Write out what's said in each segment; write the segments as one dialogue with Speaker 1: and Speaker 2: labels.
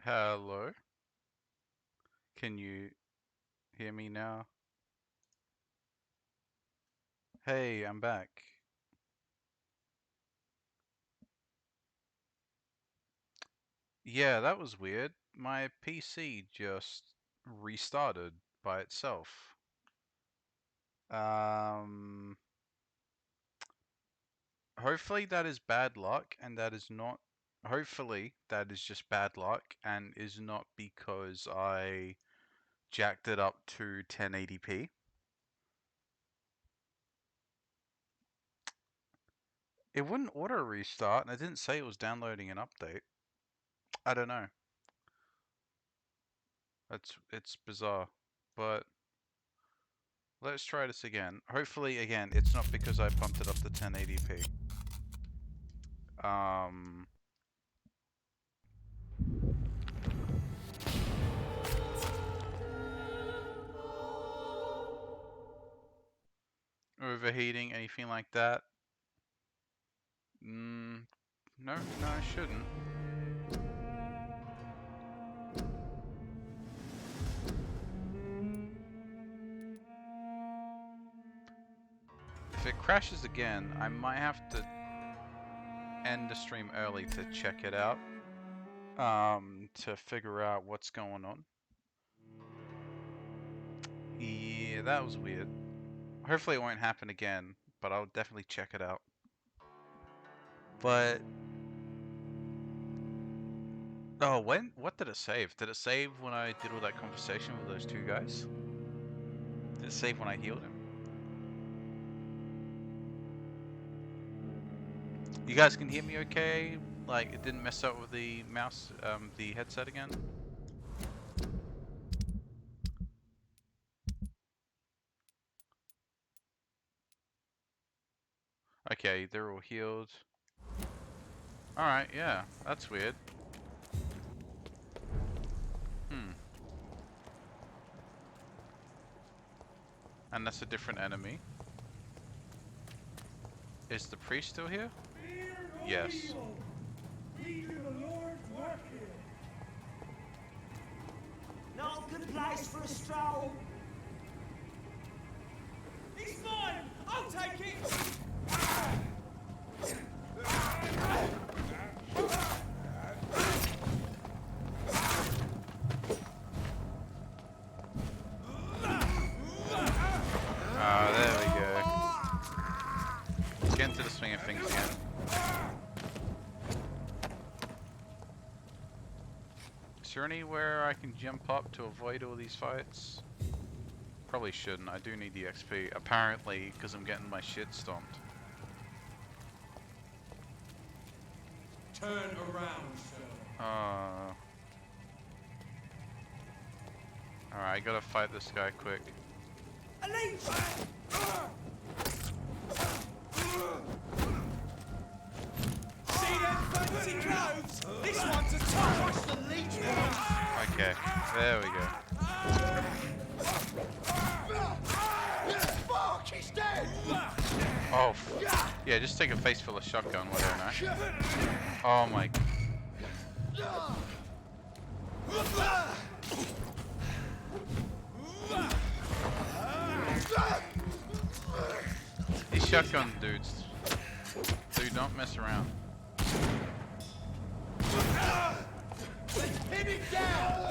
Speaker 1: Hello. Can you hear me now? Hey, I'm back. Yeah, that was weird. My PC just restarted by itself. Um, Hopefully that is bad luck and that is not, hopefully that is just bad luck and is not because I jacked it up to 1080p. It wouldn't auto restart and it didn't say it was downloading an update. I don't know. It's bizarre. But let's try this again. Hopefully, again, it's not because I pumped it up to 1080p. Overheating, anything like that? No, I shouldn't. If it crashes again, I might have to end the stream early to check it out. To figure out what's going on. Yeah, that was weird. Hopefully it won't happen again, but I'll definitely check it out. But oh, what did it save? Did it save when I did all that conversation with those two guys? Did it save when I healed him? You guys can hear me okay? Like, it didn't mess up with the mouse, the headset again? Okay, they're all healed. Alright, yeah, that's weird. And that's a different enemy. Is the priest still here? Yes.
Speaker 2: No good place for a stroll. He's mine! I'll take it!
Speaker 1: Ah, there we go. Let's get into the swing of things again. Is there anywhere I can jump up to avoid all these fights? Probably shouldn't. I do need the XP. Apparently, because I'm getting my shit stomped.
Speaker 3: Turn around, sir.
Speaker 1: Alright, I gotta fight this guy quick.
Speaker 2: Elite! See them fancy clothes? This one's a top the leech one.
Speaker 1: Okay, there we go.
Speaker 2: Fuck, he's dead!
Speaker 1: Oh, yeah, just take a face full of shotgun, whatever, no? Oh my. These shotgun dudes do not mess around.
Speaker 2: Hit him down!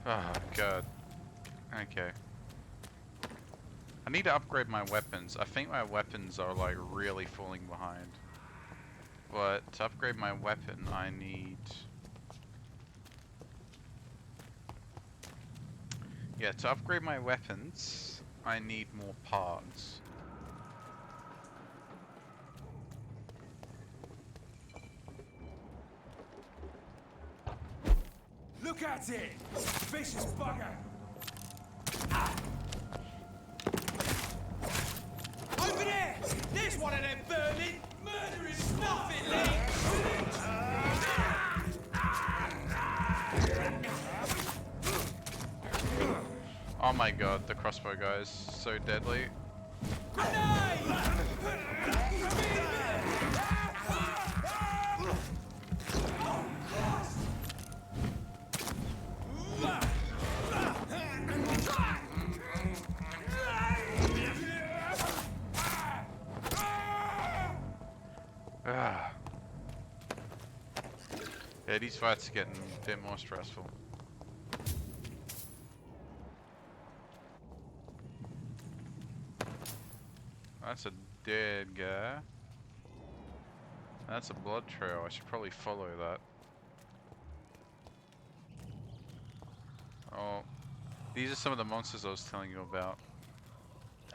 Speaker 1: Oh god. Okay. I need to upgrade my weapons. I think my weapons are like really falling behind. But to upgrade my weapon, I need... Yeah, to upgrade my weapons, I need more parts.
Speaker 2: Look at it! Vicious bugger! Over there! There's one of them vermin! Murdering stuff it leaves!
Speaker 1: Oh my god, the crossbow guy is so deadly. Ah. Yeah, these fights are getting a bit more stressful. That's a dead guy. That's a blood trail. I should probably follow that. Oh, these are some of the monsters I was telling you about.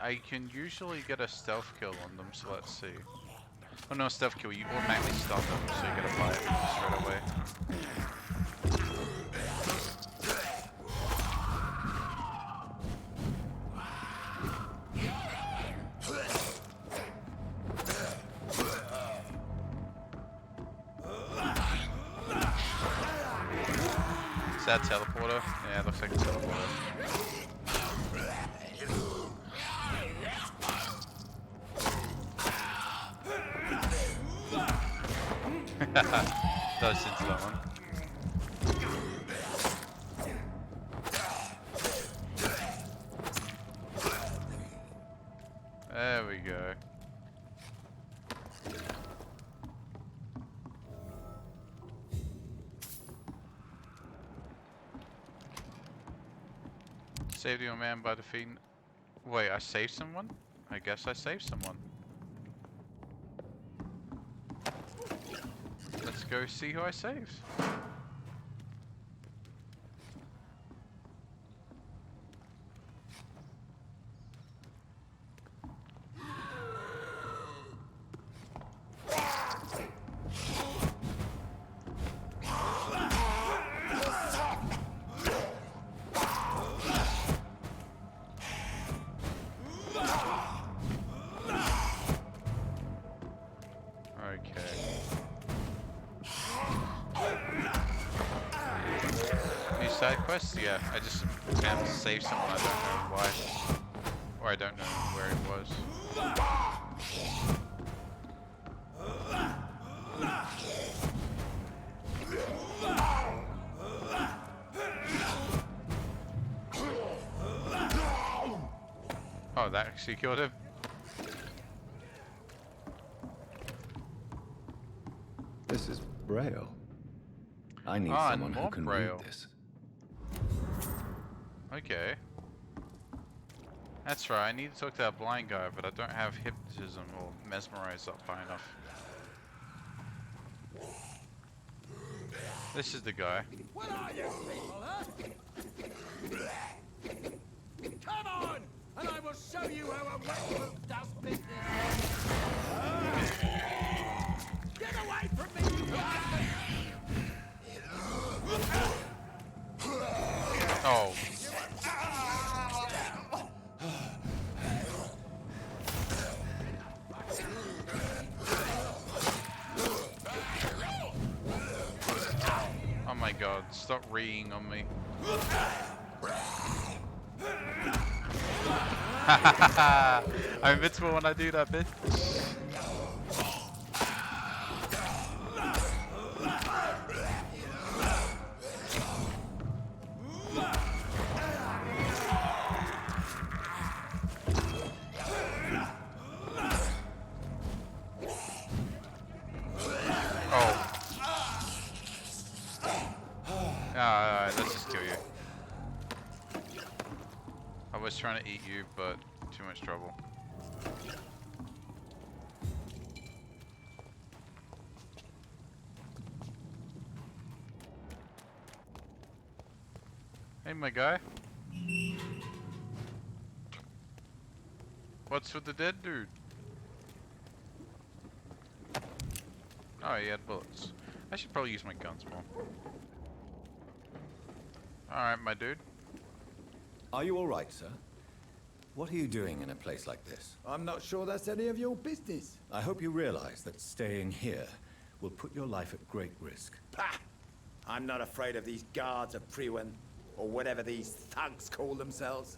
Speaker 1: I can usually get a stealth kill on them, so let's see. Oh no, stealth kill, you automatically stun them, so you gotta buy it straight away. Is that a teleporter? Yeah, it looks like a teleporter. That was into that one. There we go. Saved your man by defeating... Wait, I saved someone? I guess I saved someone. Let's go see who I saved. Side quests? Yeah, I just have to save someone, I don't know why. Or I don't know where it was. Oh, that actually killed him?
Speaker 4: This is Braille. I need someone who can read this.
Speaker 1: Okay. That's right, I need to talk to that blind guy, but I don't have hypnotism or mesmerize up high enough. This is the guy.
Speaker 2: What are you people, huh? Come on, and I will show you how a wet group does business. Get away from me, you bastard!
Speaker 1: Oh. Oh my god, stop reeing on me. I'm invincible when I do that, bitch. Alright, let's just kill you. I was trying to eat you, but too much trouble. Hey, my guy. What's with the dead dude? Oh, he had bullets. I should probably use my guns more. Alright, my dude.
Speaker 4: Are you all right, sir? What are you doing in a place like this?
Speaker 5: I'm not sure that's any of your business.
Speaker 4: I hope you realize that staying here will put your life at great risk.
Speaker 5: Pah! I'm not afraid of these guards of Priwen. or whatever these thugs call themselves.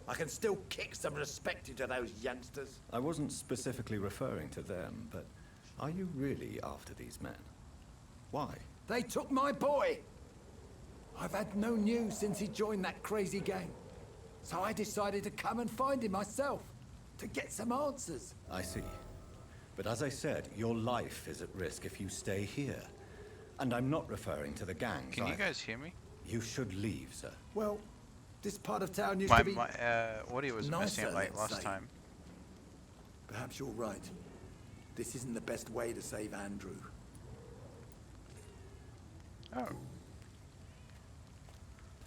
Speaker 5: I can still kick some respect into those youngsters.
Speaker 4: I wasn't specifically referring to them, but are you really after these men? Why?
Speaker 5: They took my boy! I've had no news since he joined that crazy gang. So I decided to come and find him myself, to get some answers.
Speaker 4: I see. But as I said, your life is at risk if you stay here. And I'm not referring to the gangs.
Speaker 1: Can you guys hear me?
Speaker 4: You should leave, sir.
Speaker 5: Well, this part of town used to be
Speaker 1: My audio was messing
Speaker 5: nicer,
Speaker 1: up like
Speaker 5: let's
Speaker 1: last
Speaker 5: say.
Speaker 1: time.
Speaker 5: Perhaps you're right. This isn't the best way to save Andrew.
Speaker 1: Oh.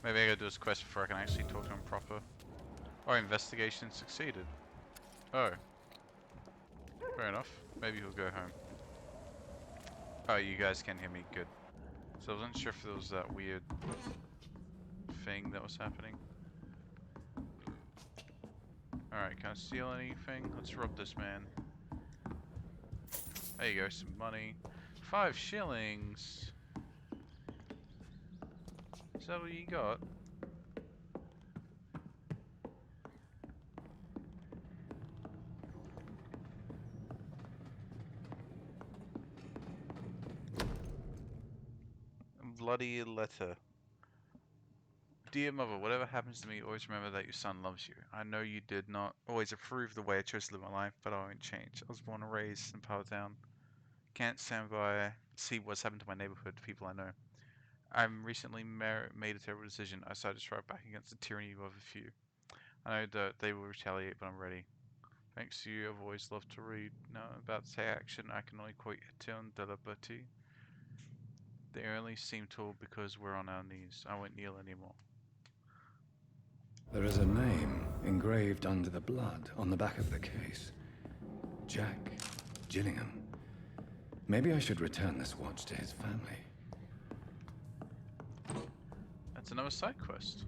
Speaker 1: Maybe I gotta do this quest before I can actually talk to him proper. Our investigation succeeded. Oh. Fair enough. Maybe he'll go home. Oh, you guys can hear me. Good. So I wasn't sure if there was that weird thing that was happening. Alright, can I steal anything? Let's rob this man. There you go, some money. 5 shillings! Is that what you got? Bloody letter. Dear mother, whatever happens to me, always remember that your son loves you. I know you did not always approve the way I chose to live my life, but I won't change. I was born and raised in Powdertown. Can't stand by, see what's happened to my neighborhood, to people I know. I'm recently made a terrible decision. I decided to strike back against the tyranny of a few. I know that they will retaliate, but I'm ready. Thanks to you, I've always loved to read. Now I'm about to take action. I can only quote Etienne de la Bertie. They only seem tall because we're on our knees. I won't kneel anymore.
Speaker 4: There is a name engraved under the blood on the back of the case. Jack Gillingham. Maybe I should return this watch to his family.
Speaker 1: That's another side quest.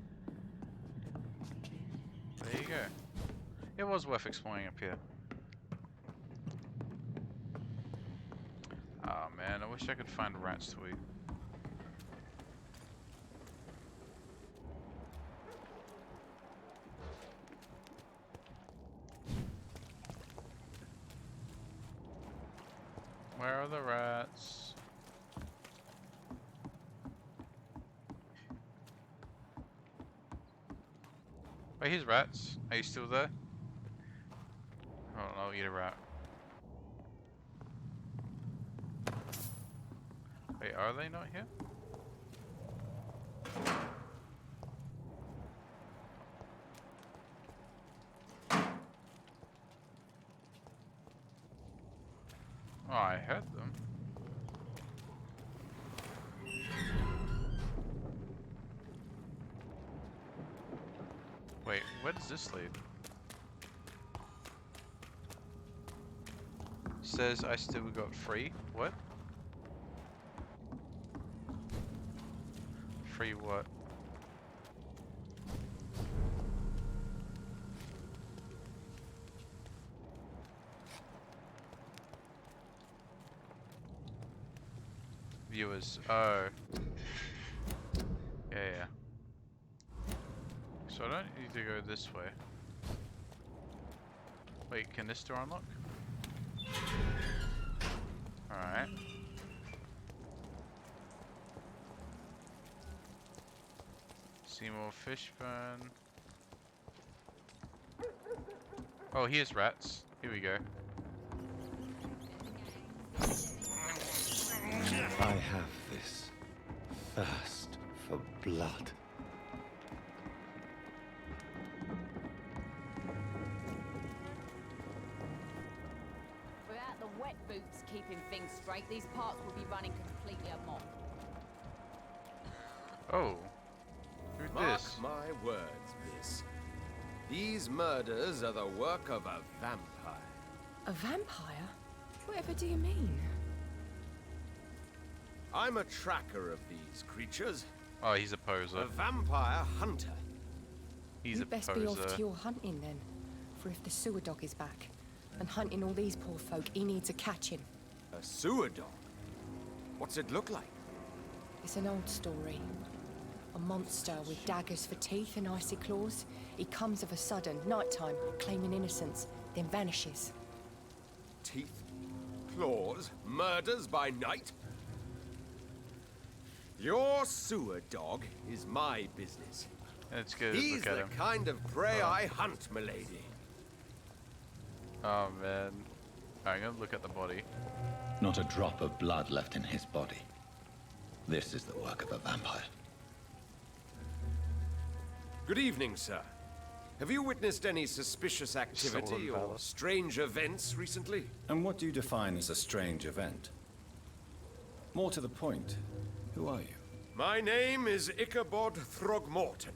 Speaker 1: There you go. It was worth exploring up here. Oh man, I wish I could find rats to eat. Where are the rats? Wait, here's rats. Are you still there? Oh, I'll eat a rat. Wait, are they not here? Oh, I heard them. Wait, where does this lead? Says I still got free. What? Free what? Viewers. Oh. Yeah. So I don't need to go this way. Wait, can this door unlock? Alright. Seymour Fishburne. Oh, here's rats. Here we go.
Speaker 4: I have this thirst for blood.
Speaker 6: Without the wet boots keeping things straight, these parts will be running completely amok.
Speaker 1: Oh. Who's
Speaker 7: Mark
Speaker 1: this?
Speaker 7: my words, miss. These murders are the work of a vampire.
Speaker 8: A vampire? Whatever do you mean?
Speaker 7: I'm a tracker of these creatures.
Speaker 1: Oh, he's a poser.
Speaker 7: A vampire hunter.
Speaker 1: He's
Speaker 8: You'd
Speaker 1: a
Speaker 8: best
Speaker 1: poser.
Speaker 8: be off to your hunting then. For if the sewer dog is back, and hunting all these poor folk, he needs a catching.
Speaker 7: A sewer dog? What's it look like?
Speaker 8: It's an old story. A monster with daggers for teeth and icy claws. He comes of a sudden, nighttime, claiming innocence, then vanishes.
Speaker 7: Teeth, claws, murders by night? Your sewer dog is my business.
Speaker 1: It's good.
Speaker 7: He's
Speaker 1: Look at
Speaker 7: the
Speaker 1: him.
Speaker 7: kind of prey I hunt, milady.
Speaker 1: Oh man. I'm gonna look at the body.
Speaker 9: Not a drop of blood left in his body. This is the work of a vampire.
Speaker 7: Good evening, sir. Have you witnessed any suspicious activity
Speaker 1: Stolen
Speaker 7: or
Speaker 1: valor.
Speaker 7: strange events recently?
Speaker 4: And what do you define as a strange event? More to the point, who are you?
Speaker 7: My name is Ichabod Throgmorton,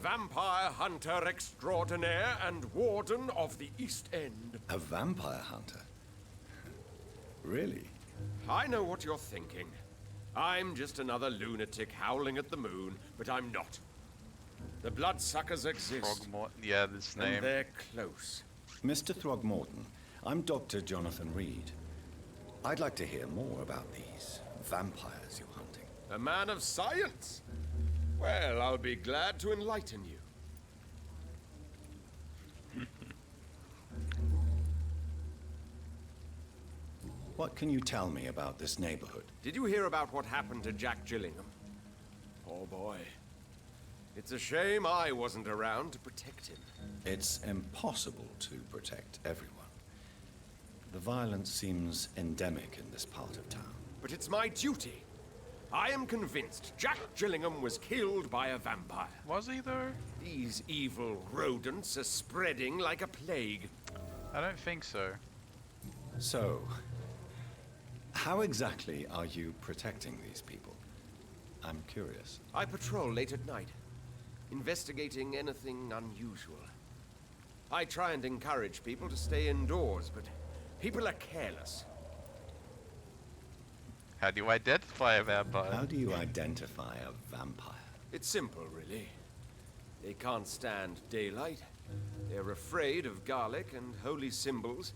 Speaker 7: vampire hunter extraordinaire and warden of the East End.
Speaker 4: A vampire hunter? Really?
Speaker 7: I know what you're thinking. I'm just another lunatic howling at the moon, but I'm not. The bloodsuckers exist,
Speaker 1: Throgmorton. Yeah, this name.
Speaker 7: and they're close.
Speaker 4: Mr. Throgmorton, I'm Dr. Jonathan Reed. I'd like to hear more about these vampires you're hunting.
Speaker 7: A man of science? Well, I'll be glad to enlighten you.
Speaker 4: What can you tell me about this neighborhood?
Speaker 7: Did you hear about what happened to Jack Gillingham? Oh boy. It's a shame I wasn't around to protect him.
Speaker 4: It's impossible to protect everyone. The violence seems endemic in this part of town.
Speaker 7: But it's my duty. I am convinced Jack Gillingham was killed by a vampire.
Speaker 1: Was he though?
Speaker 7: These evil rodents are spreading like a plague.
Speaker 1: I don't think so.
Speaker 4: So, how exactly are you protecting these people? I'm curious.
Speaker 7: I patrol late at night, investigating anything unusual. I try and encourage people to stay indoors, but people are careless.
Speaker 1: How do you identify a vampire?
Speaker 4: How do you identify a vampire?
Speaker 7: It's simple, really. They can't stand daylight. They're afraid of garlic and holy symbols.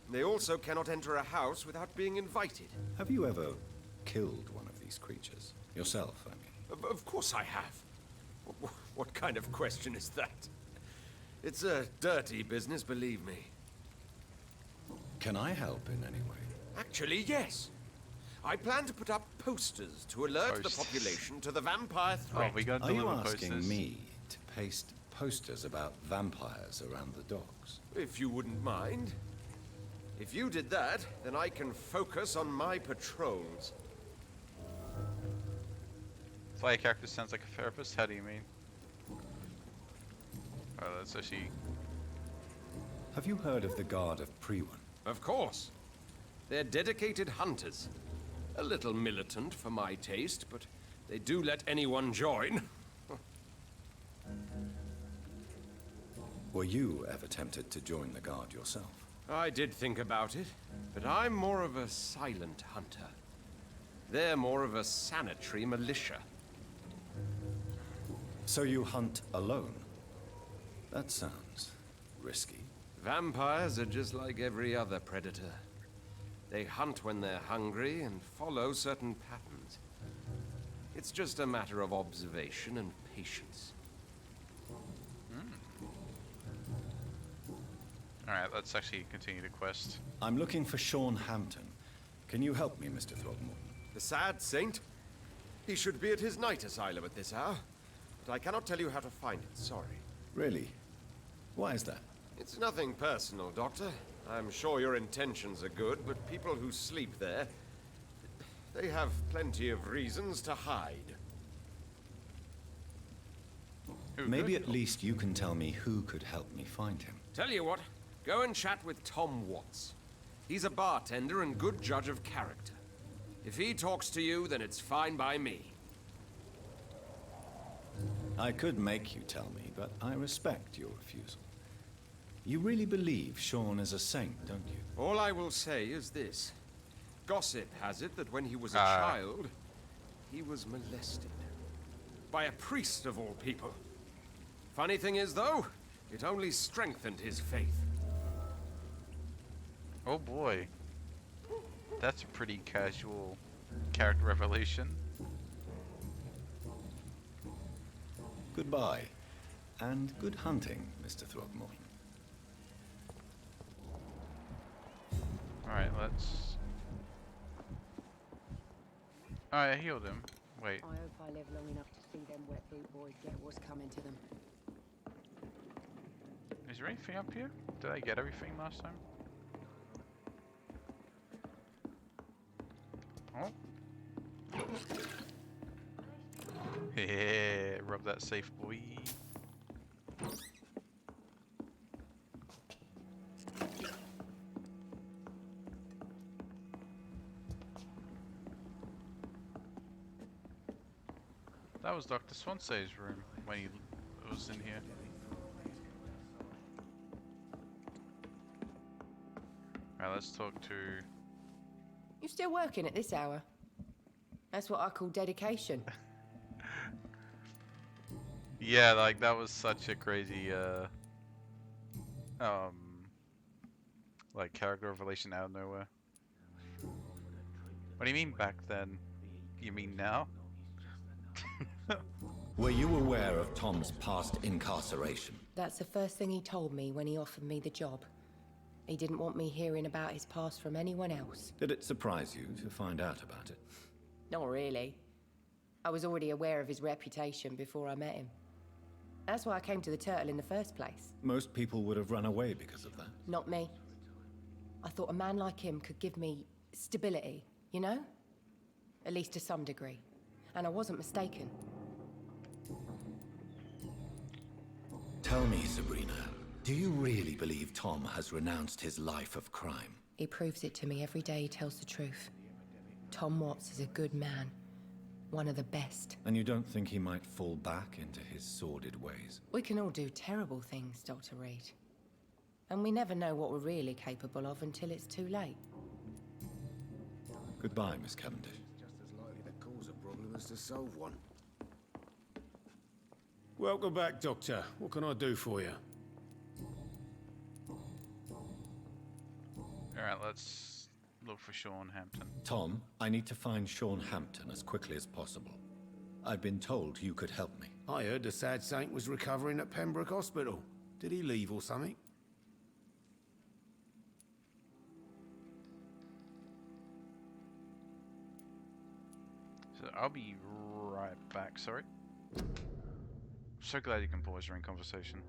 Speaker 7: They also cannot enter a house without being invited.
Speaker 4: Have you ever killed one of these creatures? Yourself, I mean.
Speaker 7: Of course I have. What kind of question is that? It's a dirty business, believe me.
Speaker 4: Can I help in any way?
Speaker 7: Actually, yes. I plan to put up posters to alert the
Speaker 1: Posters.
Speaker 7: population to the vampire
Speaker 1: Oh,
Speaker 7: threat.
Speaker 1: we got
Speaker 4: Are you
Speaker 1: deliver
Speaker 4: asking
Speaker 1: posters.
Speaker 4: me to paste posters about vampires around the docks?
Speaker 7: If you wouldn't mind. If you did that, then I can focus on my patrols.
Speaker 1: Player character sounds like a therapist. How do you mean? Oh, that's actually.
Speaker 4: Have you heard of the Guard of Priwen?
Speaker 7: Of course. They're dedicated hunters. A little militant for my taste, but they do let anyone join.
Speaker 4: Were you ever tempted to join the Guard yourself?
Speaker 7: I did think about it, but I'm more of a silent hunter. They're more of a sanitary militia.
Speaker 4: So you hunt alone? That sounds risky.
Speaker 7: Vampires are just like every other predator. They hunt when they're hungry and follow certain patterns. It's just a matter of observation and patience.
Speaker 1: Alright, let's actually continue the quest.
Speaker 4: I'm looking for Sean Hampton. Can you help me, Mr. Throgmorton?
Speaker 7: The sad saint? He should be at his night asylum at this hour. But I cannot tell you how to find it, sorry.
Speaker 4: Really? Why is that?
Speaker 7: It's nothing personal, Doctor. I'm sure your intentions are good, but people who sleep there, they have plenty of reasons to hide.
Speaker 4: Maybe at least you can tell me who could help me find him.
Speaker 7: Tell you what, go and chat with Tom Watts. He's a bartender and good judge of character. If he talks to you, then it's fine by me.
Speaker 4: I could make you tell me, but I respect your refusal. You really believe Sean is a saint, don't you?
Speaker 7: All I will say is this. Gossip has it that when he was a
Speaker 1: Ah.
Speaker 7: child, he was molested. By a priest of all people. Funny thing is, though, it only strengthened his faith.
Speaker 1: Oh boy. That's a pretty casual character revelation.
Speaker 4: Goodbye. And good hunting, Mr. Throgmorton.
Speaker 1: Alright, let's... Alright, I healed him. Wait.
Speaker 8: I hope I live long enough to see them wet boot boys get what's coming to them.
Speaker 1: Is there anything up here? Did I get everything last time? Oh. Yeah, rub that safe, boy. That was Dr. Swansea's room when he was in here. Alright, let's talk to...
Speaker 8: You still working at this hour? That's what I call dedication.
Speaker 1: Yeah, like that was such a crazy like character revelation out of nowhere. What do you mean back then? You mean now?
Speaker 4: Were you aware of Tom's past incarceration?
Speaker 8: That's the first thing he told me when he offered me the job. He didn't want me hearing about his past from anyone else.
Speaker 4: Did it surprise you to find out about it?
Speaker 8: Not really. I was already aware of his reputation before I met him. That's why I came to the Turtle in the first place.
Speaker 4: Most people would have run away because of that.
Speaker 8: Not me. I thought a man like him could give me stability, you know? At least to some degree. And I wasn't mistaken.
Speaker 4: Tell me, Sabrina, do you really believe Tom has renounced his life of crime?
Speaker 8: He proves it to me every day he tells the truth. Tom Watts is a good man. One of the best.
Speaker 4: And you don't think he might fall back into his sordid ways?
Speaker 8: We can all do terrible things, Dr. Reed. And we never know what we're really capable of until it's too late.
Speaker 4: Goodbye, Miss Cavendish.
Speaker 10: Just as likely to cause a problem as to solve one.
Speaker 3: Welcome back, Doctor. What can I do for you?
Speaker 1: Alright, let's look for Sean Hampton.
Speaker 4: Tom, I need to find Sean Hampton as quickly as possible. I've been told you could help me.
Speaker 3: I heard the sad saint was recovering at Pembroke Hospital. Did he leave or something?
Speaker 1: So I'll be right back, sorry. So glad you can pause during conversation.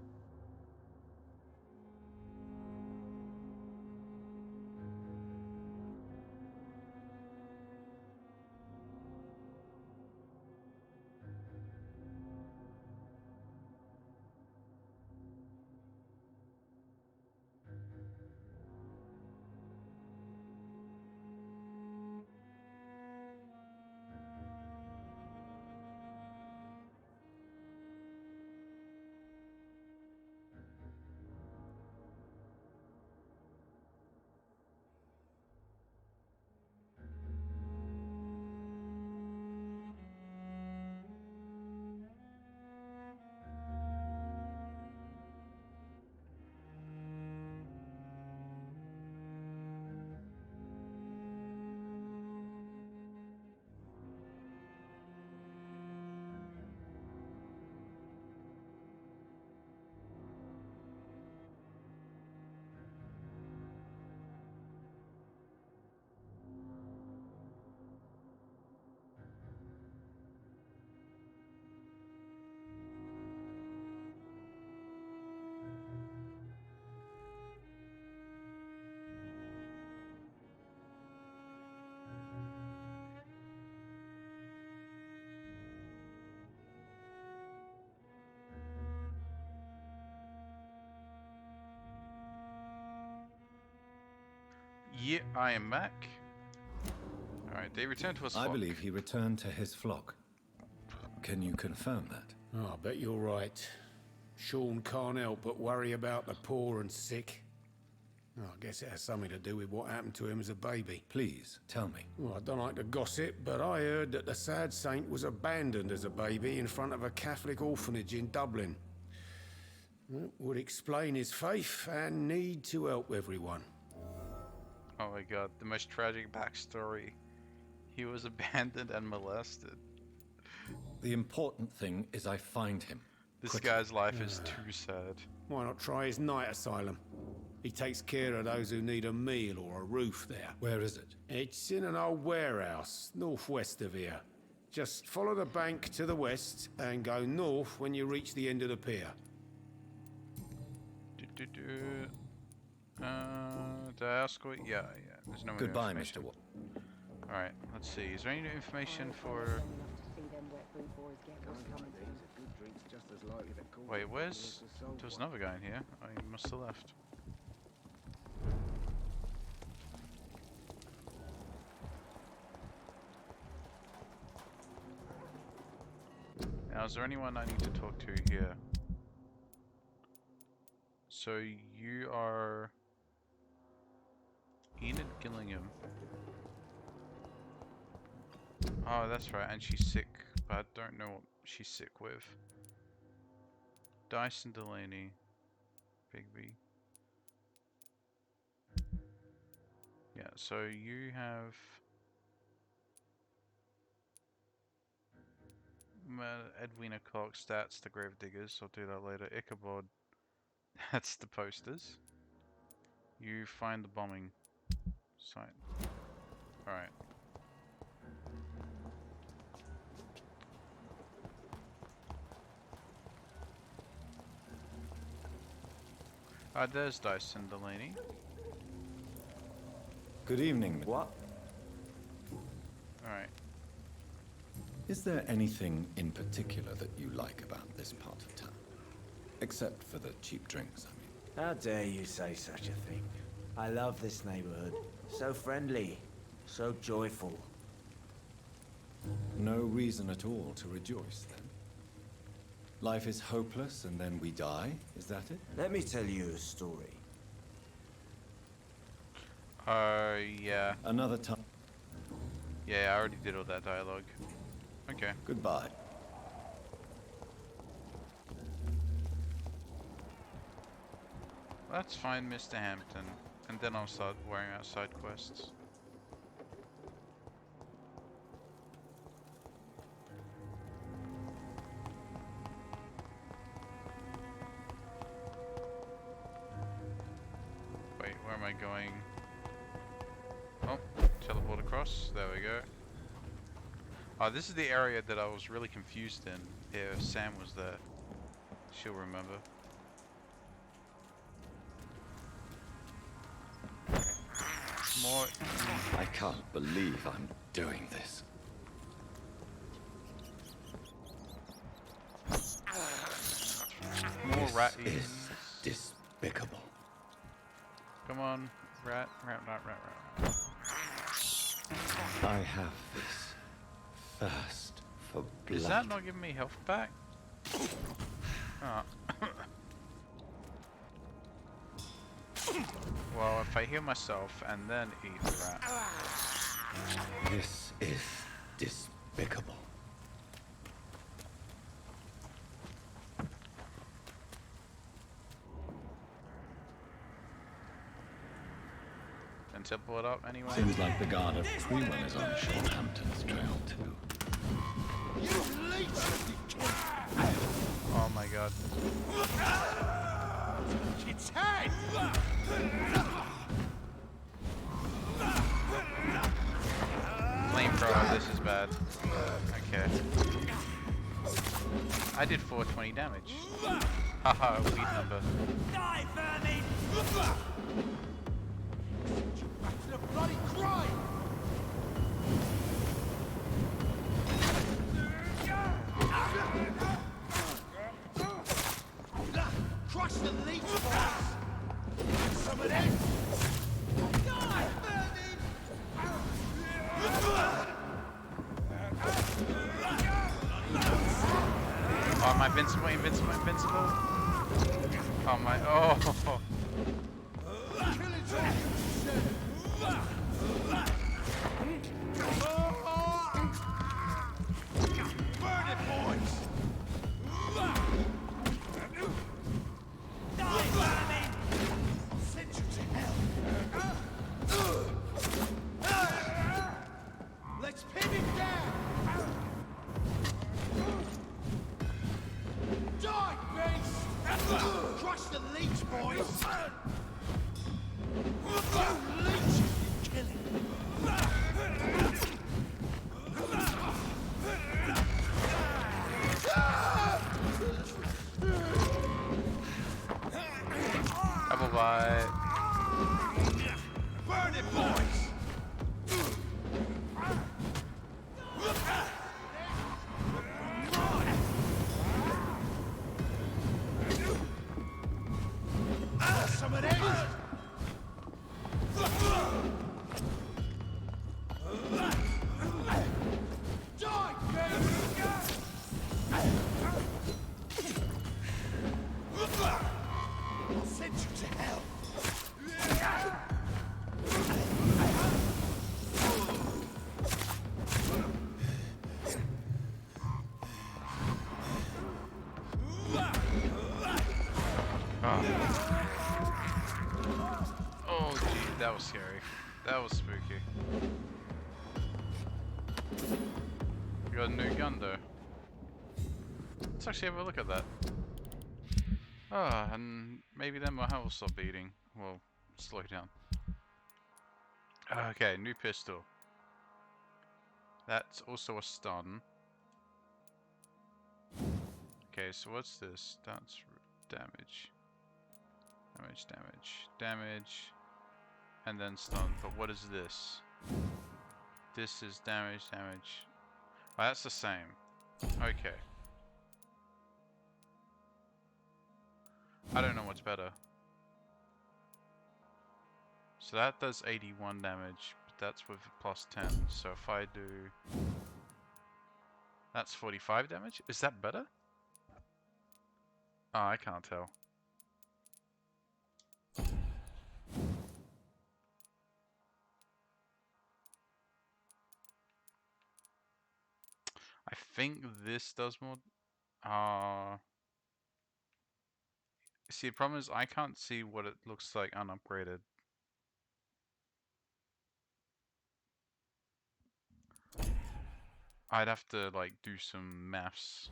Speaker 1: Yeah, I am back. Alright, they returned to us.
Speaker 4: I believe he returned to his flock. Can you confirm that?
Speaker 3: Oh, I bet you're right. Sean can't help but worry about the poor and sick. Oh, I guess it has something to do with what happened to him as a baby.
Speaker 4: Please, tell me.
Speaker 3: Well, I don't like to gossip, but I heard that the sad saint was abandoned as a baby in front of a Catholic orphanage in Dublin. That would explain his faith and need to help everyone.
Speaker 1: Oh my god, the most tragic backstory. He was abandoned and molested.
Speaker 4: The important thing is I find him.
Speaker 1: This guy's life is too sad.
Speaker 3: Why not try his night asylum? He takes care of those who need a meal or a roof there.
Speaker 4: Where is it?
Speaker 3: It's in an old warehouse, northwest of here. Just follow the bank to the west and go north when you reach the end of the pier.
Speaker 1: Did I ask what? Yeah. There's no more
Speaker 4: Goodbye,
Speaker 1: information.
Speaker 4: Mr. Wa-
Speaker 1: Alright, let's see. Is there any new information for... Wait, where's... There's another guy in here. I must have left. Now, is there anyone I need to talk to here? So, you are... Enid Gillingham. Oh, that's right, and she's sick, but I don't know what she's sick with. Dyson Delaney. Bigby. Yeah, so you have... Edwina Cox, stats, the Gravediggers, I'll do that later. Ichabod, that's the posters. You find the bombing site. Alright. There's Dyson Delaney.
Speaker 4: Good evening.
Speaker 5: What?
Speaker 1: Alright.
Speaker 4: Is there anything in particular that you like about this part of town? Except for the cheap drinks, I mean.
Speaker 2: How dare you say such a thing? I love this neighborhood. So friendly, so joyful.
Speaker 4: No reason at all to rejoice, then? Life is hopeless and then we die, is that it?
Speaker 2: Let me tell you a story.
Speaker 1: Yeah.
Speaker 4: Another time.
Speaker 1: Yeah, I already did all that dialogue. Okay.
Speaker 4: Goodbye.
Speaker 1: That's fine, Mr. Hampton. And then I'll start worrying out side quests. Wait, where am I going? Oh, teleport across. There we go. Oh, this is the area that I was really confused in. If Sam was there, she'll remember. More.
Speaker 4: I can't believe I'm doing this.
Speaker 1: More rat
Speaker 4: This is despicable.
Speaker 1: Come on, rat.
Speaker 4: I have this thirst for blood.
Speaker 1: Is that not giving me health back? Oh. Well, if I heal myself and then eat the rat.
Speaker 4: This is despicable.
Speaker 1: And temple it up anyway.
Speaker 4: Seems like the guard at Freeman is on Sean Hampton's trail too.
Speaker 1: Oh my god.
Speaker 2: Its head!
Speaker 1: Flamethrower, this is bad. Okay. I did 420 damage. Haha, weed number.
Speaker 2: Die, vermin! Back to the bloody crime! Crush the leech, boys! Some of this! Die, vermin!
Speaker 1: Oh, am I invincible? Oh my, oh!
Speaker 2: Burn it, boys! Die, vermin! I'll send you to hell! Let's pin him down! Die, Crush the leech, boys! You leech! Kill him!
Speaker 1: Double bite.
Speaker 2: Burn it, boys! Some of these! Die, baby! I'll send you to hell!
Speaker 1: Oh, gee, that was scary. That was spooky. We got a new gun though. Let's actually have a look at that. Ah, and maybe then my heart will stop beating. Well, slow down. Okay, new pistol. That's also a stun. Okay, so what's this? That's damage. Damage, and then stun. But what is this? This is damage. Oh, that's the same. Okay. I don't know what's better. So that does 81 damage, but that's with plus 10. So if I do... That's 45 damage? Is that better? Oh, I can't tell. I think this does more... See, the problem is I can't see what it looks like unupgraded. I'd have to, like, do some maths.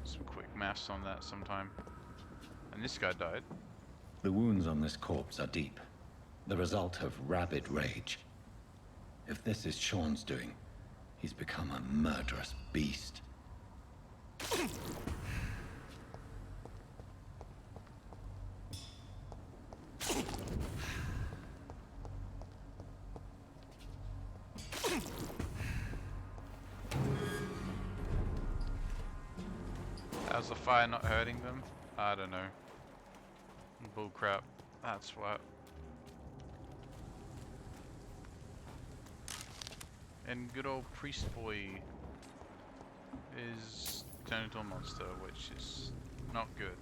Speaker 1: Some quick maths on that sometime. And this guy died.
Speaker 9: The wounds on this corpse are deep, the result of rabid rage. If this is Sean's doing, he's become a murderous beast.
Speaker 1: How's the fire not hurting them? I don't know. Bullcrap. That's what. And good old priest boy is turned into a monster, which is not good.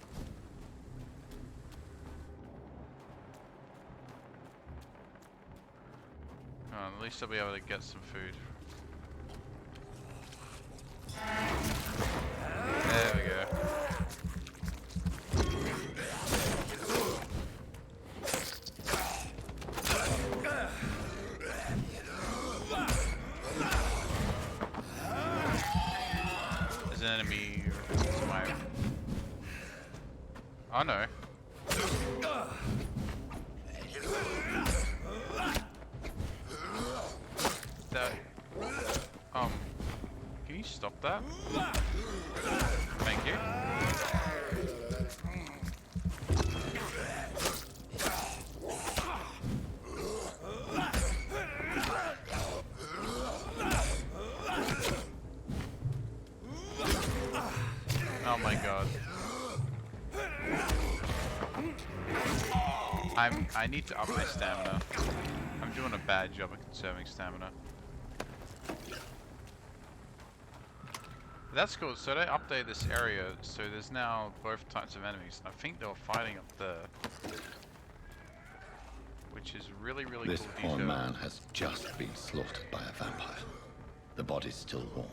Speaker 1: At least I'll be able to get some food. There we go. There's an enemy. Oh no. That. Can you stop that? Thank you. Oh my god. I need to up my stamina. I'm doing a bad job at conserving stamina. That's cool, so they updated this area, so there's now both types of enemies. I think they were fighting up there. Which is really, really
Speaker 9: This
Speaker 1: cool
Speaker 9: poor
Speaker 1: detail.
Speaker 9: man has just been slaughtered by a vampire. The body's still warm.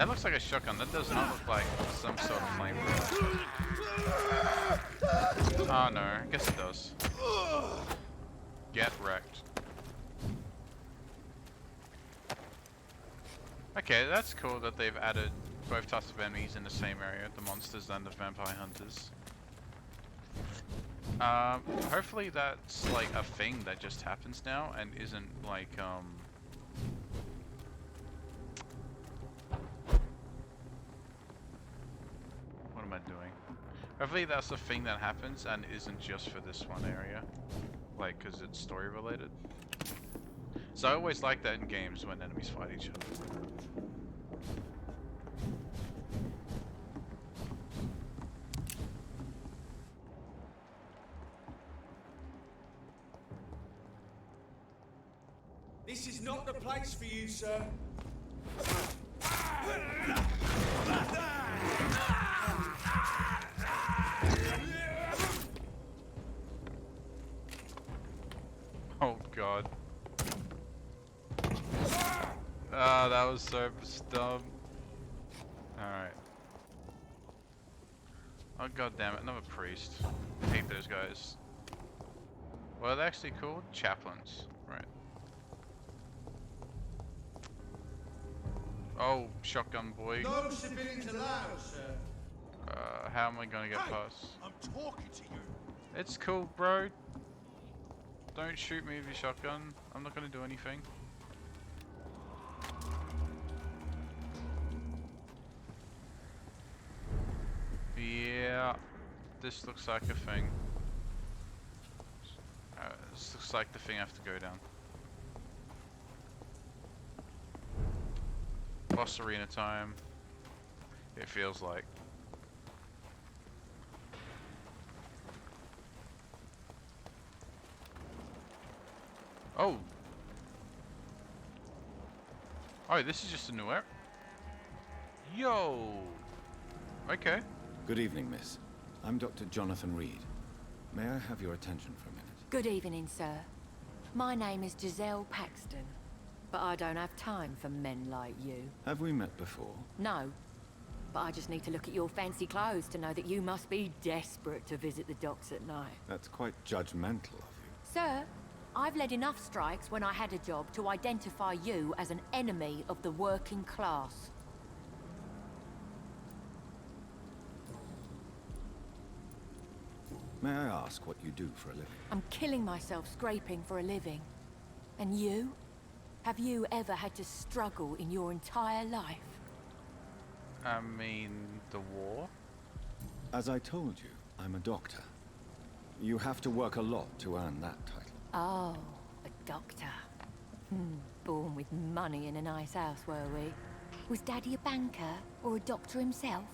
Speaker 1: That looks like a shotgun. That does not look like some sort of flamethrower. Oh no, I guess it does. Get wrecked. Okay, that's cool that they've added both types of enemies in the same area, the monsters and the vampire hunters. Hopefully that's like a thing that just happens now and isn't like, what am I doing? Hopefully that's a thing that happens and isn't just for this one area. Like, cause it's story related. So I always like that in games when enemies fight each other.
Speaker 2: This is not the place for you, sir.
Speaker 1: Oh god. Ah, that was so dumb. Alright. Oh god damn it, another priest. I hate those guys. What are they actually called? Chaplains. Right. Oh, shotgun boy.
Speaker 2: No civilians allowed, sir.
Speaker 1: How am I gonna get past?
Speaker 2: I'm talking to you.
Speaker 1: It's cool, bro. Don't shoot me with your shotgun. I'm not gonna do anything. Yeah, this looks like a thing. This looks like the thing I have to go down. Boss arena time. It feels like. Oh! Oh, this is just a new area? Yo! Okay.
Speaker 4: Good evening, miss. I'm Dr. Jonathan Reed. May I have your attention for a minute?
Speaker 11: Good evening, sir. My name is Giselle Paxton, but I don't have time for men like you.
Speaker 4: Have we met before?
Speaker 11: No, but I just need to look at your fancy clothes to know that you must be desperate to visit the docks at night.
Speaker 4: That's quite judgmental of you.
Speaker 11: Sir, I've led enough strikes when I had a job to identify you as an enemy of the working class.
Speaker 4: May I ask what you do for a living?
Speaker 11: I'm killing myself scraping for a living. And you? Have you ever had to struggle in your entire life?
Speaker 1: I mean, the war?
Speaker 4: As I told you, I'm a doctor. You have to work a lot to earn that title.
Speaker 11: Oh, a doctor. Born with money in a nice house, were we? Was Daddy a banker or a doctor himself?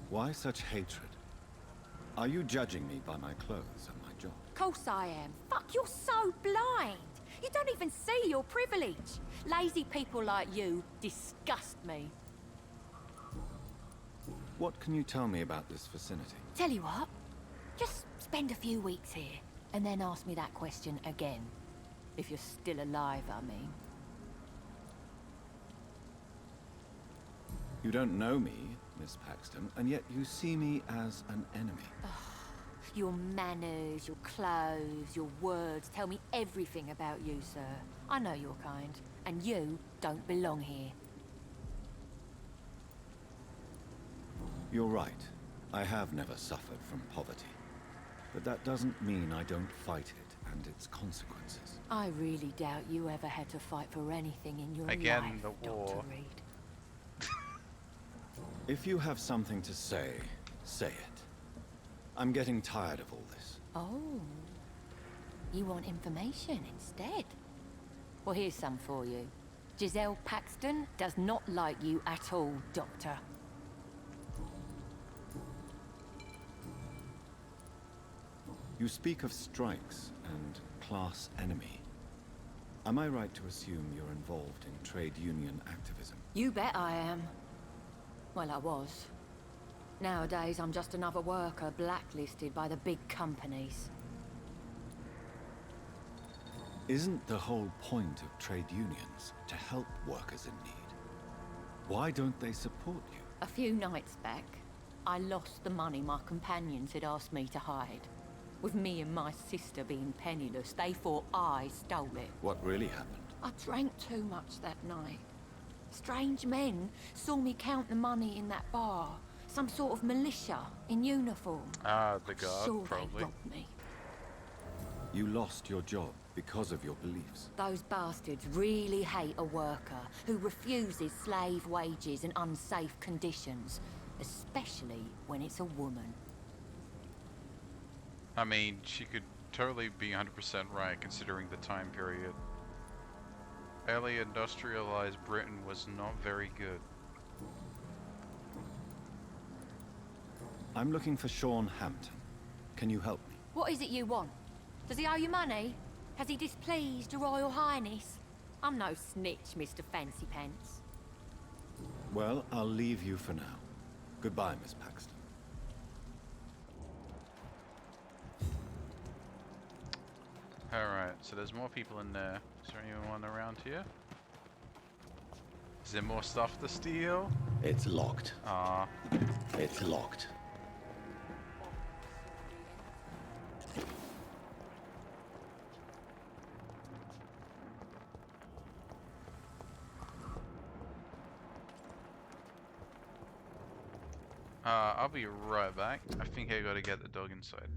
Speaker 4: Why such hatred? Are you judging me by my clothes and my job?
Speaker 11: Course I am. Fuck, you're so blind. You don't even see your privilege. Lazy people like you disgust me.
Speaker 4: What can you tell me about this vicinity?
Speaker 11: Tell you what, just spend a few weeks here, and then ask me that question again. If you're still alive, I mean.
Speaker 4: You don't know me, Miss Paxton, and yet you see me as an enemy.
Speaker 11: Your manners, your clothes, your words tell me everything about you, sir. I know your kind, and you don't belong here.
Speaker 4: You're right. I have never suffered from poverty. But that doesn't mean I don't fight it and its consequences.
Speaker 11: I really doubt you ever had to fight for anything in your
Speaker 1: Again,
Speaker 11: life,
Speaker 1: the war.
Speaker 11: Dr. Reed.
Speaker 4: If you have something to say, say it. I'm getting tired of all this.
Speaker 11: Oh. You want information instead? Well, here's some for you. Giselle Paxton does not like you at all, Doctor.
Speaker 4: You speak of strikes and class enemy. Am I right to assume you're involved in trade union activism?
Speaker 11: You bet I am. Well, I was. Nowadays, I'm just another worker blacklisted by the big companies.
Speaker 4: Isn't the whole point of trade unions to help workers in need?
Speaker 9: Why don't they support you?
Speaker 11: A few nights back, I lost the money my companions had asked me to hide. With me and my sister being penniless, they thought I stole it.
Speaker 9: What really happened?
Speaker 11: I drank too much that night. Strange men saw me count the money in that bar. Some sort of militia in uniform.
Speaker 1: Ah, the guard,
Speaker 11: Sure,
Speaker 1: probably.
Speaker 11: they robbed me.
Speaker 9: You lost your job because of your beliefs.
Speaker 11: Those bastards really hate a worker who refuses slave wages and unsafe conditions, especially when it's a woman.
Speaker 1: I mean, she could totally be 100% right considering the time period. Early industrialized Britain was not very good.
Speaker 9: I'm looking for Sean Hampton. Can you help me?
Speaker 11: What is it you want? Does he owe you money? Has he displeased your Royal Highness? I'm no snitch, Mr. Fancy Pants.
Speaker 9: Well, I'll leave you for now. Goodbye, Miss Paxton.
Speaker 1: Alright, so there's more people in there. Is there anyone around here? Is there more stuff to steal?
Speaker 9: It's locked.
Speaker 1: Ah.
Speaker 9: It's locked.
Speaker 1: I'll be right back. I think I gotta get the dog inside.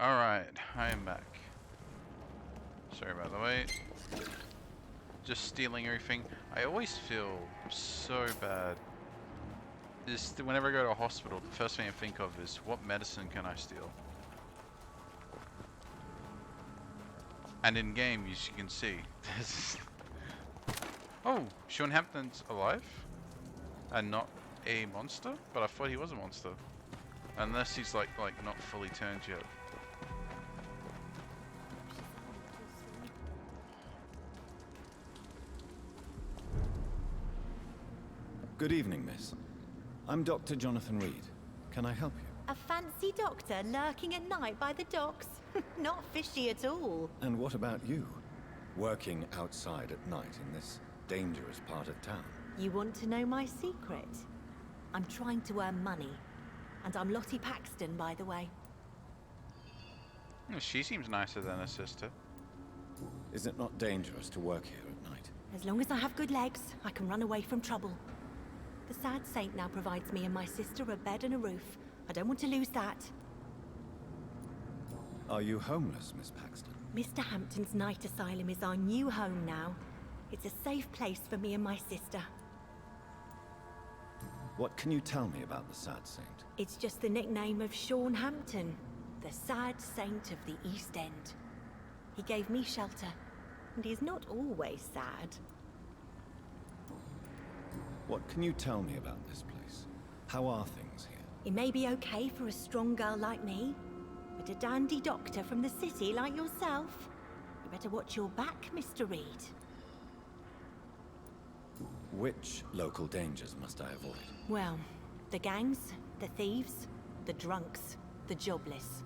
Speaker 1: Alright, I am back. Sorry about the wait. Just stealing everything. I always feel so bad. Just whenever I go to a hospital, the first thing I think of is what medicine can I steal? And in game, as you can see, there's... Oh, Sean Hampton's alive? And not a monster? But I thought he was a monster. Unless he's like not fully turned yet.
Speaker 9: Good evening, miss. I'm Dr. Jonathan Reed. Can I help you?
Speaker 12: A fancy doctor lurking at night by the docks? Not fishy at all.
Speaker 9: And what about you? Working outside at night in this dangerous part of town?
Speaker 12: You want to know my secret? I'm trying to earn money. And I'm Lottie Paxton, by the way.
Speaker 1: She seems nicer than her sister.
Speaker 9: Is it not dangerous to work here at night?
Speaker 12: As long as I have good legs, I can run away from trouble. The Sad Saint now provides me and my sister a bed and a roof. I don't want to lose that.
Speaker 9: Are you homeless, Miss Paxton?
Speaker 12: Mr. Hampton's night asylum is our new home now. It's a safe place for me and my sister.
Speaker 9: What can you tell me about the Sad Saint?
Speaker 12: It's just the nickname of Sean Hampton, the Sad Saint of the East End. He gave me shelter, and he's not always sad.
Speaker 4: What can you tell me about this place? How are things here?
Speaker 12: It may be okay for a strong girl like me, but a dandy doctor from the city like yourself, you better watch your back, Mr. Reed.
Speaker 4: Which local dangers must I avoid?
Speaker 12: Well, the gangs, the thieves, the drunks, the jobless.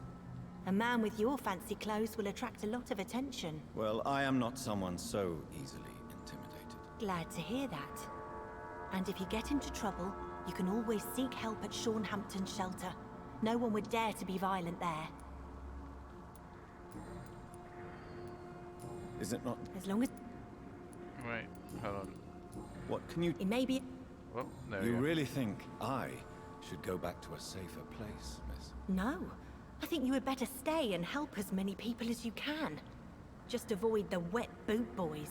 Speaker 12: A man with your fancy clothes will attract a lot of attention.
Speaker 4: Well, I am not someone so easily intimidated.
Speaker 12: Glad to hear that. And if you get into trouble, you can always seek help at Shornhampton Shelter. No one would dare to be violent there.
Speaker 4: Is it not?
Speaker 12: As long as...
Speaker 1: Wait, hold on.
Speaker 4: What can you...
Speaker 12: It may be...
Speaker 1: Oh, there
Speaker 4: You
Speaker 1: we go.
Speaker 4: really think I should go back to a safer place, miss?
Speaker 12: No. I think you had better stay and help as many people as you can. Just avoid the wet boot boys.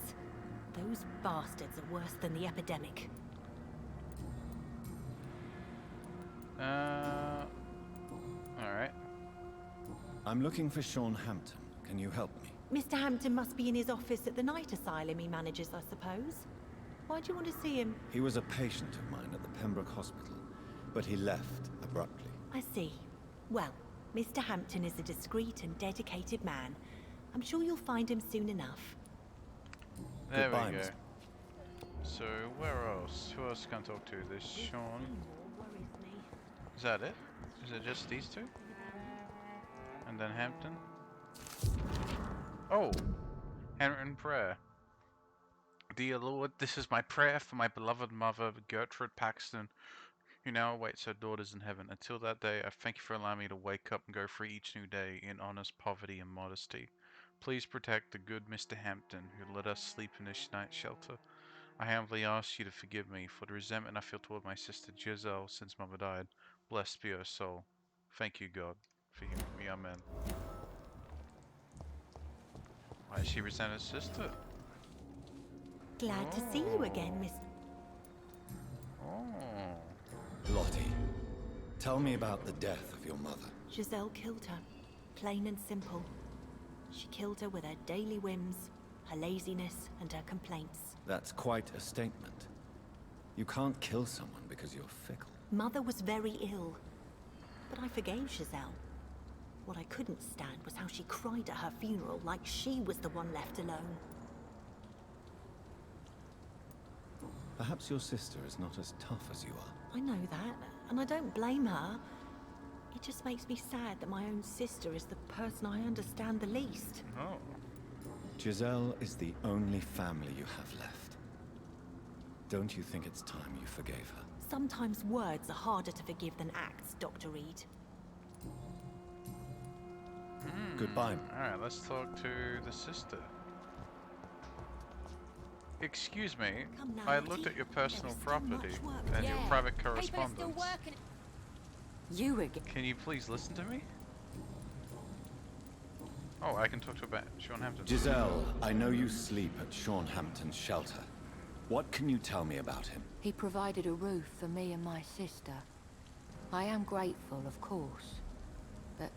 Speaker 12: Those bastards are worse than the epidemic.
Speaker 1: Alright.
Speaker 4: I'm looking for Sean Hampton. Can you help me?
Speaker 12: Mr. Hampton must be in his office at the night asylum he manages, I suppose. Why do you want to see him?
Speaker 4: He was a patient of mine at the Pembroke Hospital, but he left abruptly.
Speaker 12: I see. Well, Mr. Hampton is a discreet and dedicated man. I'm sure you'll find him soon enough.
Speaker 1: There
Speaker 4: Goodbye,
Speaker 1: we go.
Speaker 4: miss.
Speaker 1: So, where else? Who else can I talk to? There's Sean. Is that it? Is it just these two? And then Hampton? Oh! Handwritten prayer. Dear Lord, this is my prayer for my beloved mother, Gertrude Paxton, who now awaits her daughters in heaven. Until that day, I thank you for allowing me to wake up and go through each new day in honest poverty and modesty. Please protect the good Mr. Hampton, who let us sleep in this night shelter. I humbly ask you to forgive me for the resentment I feel toward my sister Giselle since Mother died. Blessed be her soul. Thank you, God, for healing me. Amen. Why does she resent her sister?
Speaker 12: Glad to see you again, Miss...
Speaker 1: Oh.
Speaker 4: Lottie, tell me about the death of your mother.
Speaker 12: Giselle killed her. Plain and simple. She killed her with her daily whims, her laziness, and her complaints.
Speaker 4: That's quite a statement. You can't kill someone because you're fickle.
Speaker 12: Mother was very ill, but I forgave Giselle. What I couldn't stand was how she cried at her funeral like she was the one left alone.
Speaker 4: Perhaps your sister is not as tough as you are.
Speaker 12: I know that, and I don't blame her. It just makes me sad that my own sister is the person I understand the least.
Speaker 1: Oh.
Speaker 4: Giselle is the only family you have left. Don't you think it's time you forgave her?
Speaker 12: Sometimes words are harder to forgive than acts, Dr. Reed.
Speaker 4: Goodbye.
Speaker 1: Alright, let's talk to the sister. Excuse me,
Speaker 12: Come now,
Speaker 1: I
Speaker 12: Lottie.
Speaker 1: looked at your personal
Speaker 12: There's still much
Speaker 1: property
Speaker 12: work.
Speaker 1: and your
Speaker 11: Yeah,
Speaker 1: private
Speaker 11: people are
Speaker 1: correspondence.
Speaker 11: still working. You again?
Speaker 1: Can you please listen to me? Oh, I can talk to about Sean Hampton.
Speaker 4: Giselle, I know you sleep at Sean Hampton's shelter. What can you tell me about him?
Speaker 11: He provided a roof for me and my sister. I am grateful, of course, but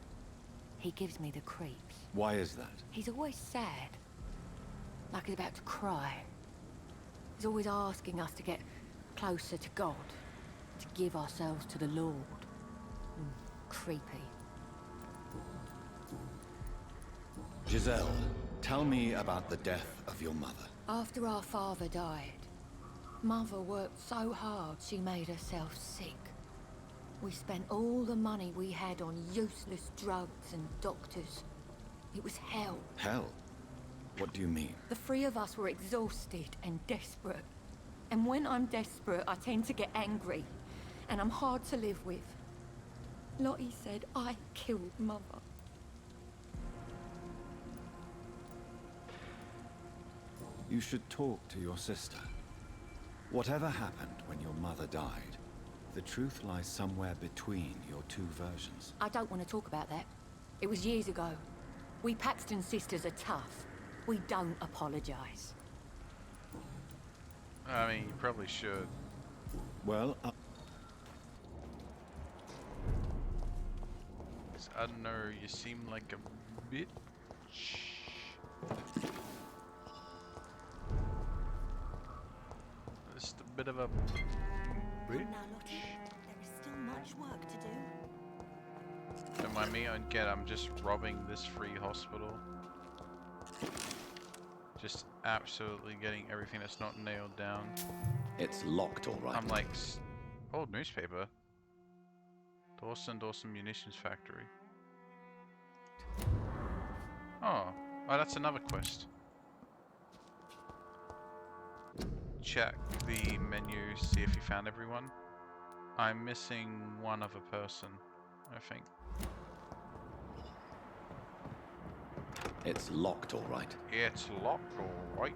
Speaker 11: he gives me the creeps.
Speaker 4: Why is that?
Speaker 11: He's always sad, like he's about to cry. He's always asking us to get closer to God, to give ourselves to the Lord. Creepy.
Speaker 4: Giselle, tell me about the death of your mother.
Speaker 11: After our father died, Mother worked so hard she made herself sick. We spent all the money we had on useless drugs and doctors. It was hell.
Speaker 4: Hell? What do you mean?
Speaker 11: The three of us were exhausted and desperate. And when I'm desperate, I tend to get angry. And I'm hard to live with. Lottie said I killed Mother.
Speaker 4: You should talk to your sister. Whatever happened when your mother died, the truth lies somewhere between your two versions.
Speaker 11: I don't want to talk about that. It was years ago. We Paxton sisters are tough. We don't apologize.
Speaker 1: I mean, you probably should.
Speaker 4: Well,
Speaker 1: I don't know, you seem like a bitch. bit of a bitch.
Speaker 12: Now, Lottie, there is still much work to do.
Speaker 1: Don't mind me, I'm just robbing this free hospital. Just absolutely getting everything that's not nailed down.
Speaker 9: It's locked, all right.
Speaker 1: I'm like, old newspaper. Dawson Munitions Factory. Oh, that's another quest. Check the menu, see if you found everyone. I'm missing one other person, I think.
Speaker 9: It's locked, all right.
Speaker 1: It's locked, alright.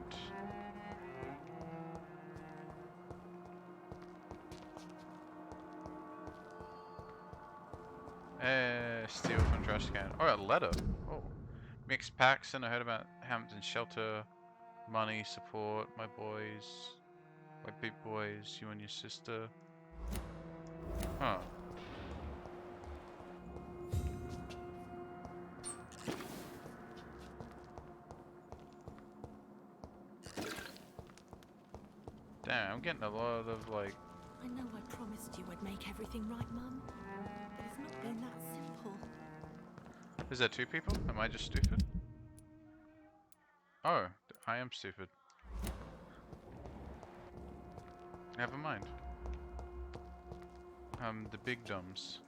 Speaker 1: Steal from trash can. Oh, a letter. Oh. Mixed packs, and I heard about Hampton shelter, money, support, my boys, my big boys, you and your sister. Huh. Damn, I'm getting a lot of like.
Speaker 12: I know I promised you I'd make everything right, Mum. But it's not been that simple.
Speaker 1: Is there two people? Am I just stupid? Oh, I am stupid. Never mind. The big dumbs.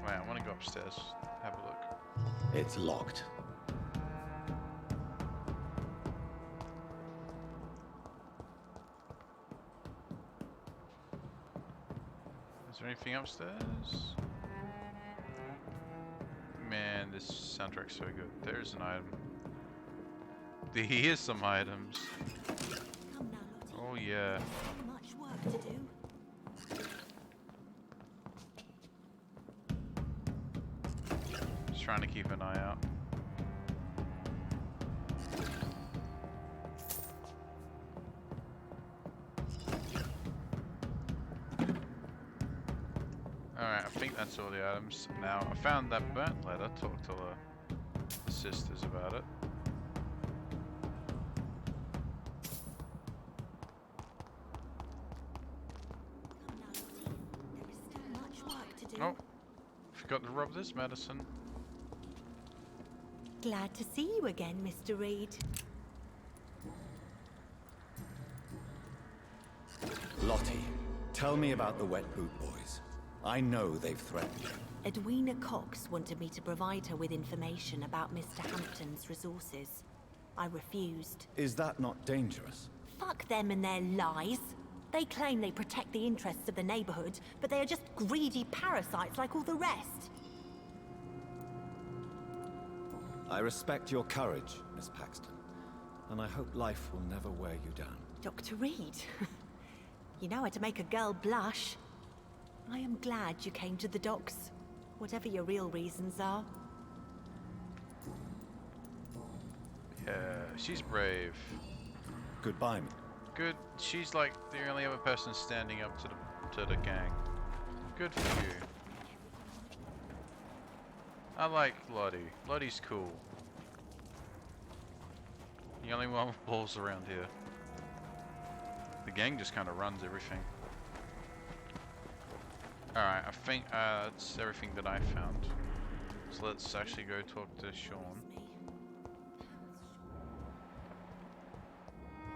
Speaker 1: Wait, I want to go upstairs. Have a look.
Speaker 9: It's locked.
Speaker 1: Is there anything upstairs? Man, this soundtrack's so good. There's an item. Here's some items.
Speaker 12: Come now, Lottie.
Speaker 1: Oh yeah.
Speaker 12: So much work to do.
Speaker 1: Just trying to keep an eye out. Alright, I think that's all the items. Now, I found that burnt letter. Talked to the sisters about it.
Speaker 12: Come now, Lottie. There is still much work to do.
Speaker 1: Oh, forgot to rob this medicine.
Speaker 12: Glad to see you again, Mr. Reed.
Speaker 4: Lottie, tell me about the Wet Boot Boys. I know they've threatened you.
Speaker 12: Edwina Cox wanted me to provide her with information about Mr. Hampton's resources. I refused.
Speaker 4: Is that not dangerous?
Speaker 12: Fuck them and their lies. They claim they protect the interests of the neighborhood, but they are just greedy parasites like all the rest.
Speaker 4: I respect your courage, Miss Paxton, and I hope life will never wear you down.
Speaker 12: Dr. Reed, you know how to make a girl blush. I am glad you came to the docks, whatever your real reasons are.
Speaker 1: Yeah, she's brave.
Speaker 4: Goodbye.
Speaker 1: Good. She's like the only other person standing up to the gang. Good for you. I like Lottie. Lottie's cool. The only one with balls around here. The gang just kind of runs everything. Alright, I think that's everything that I found. So let's actually go talk to Sean.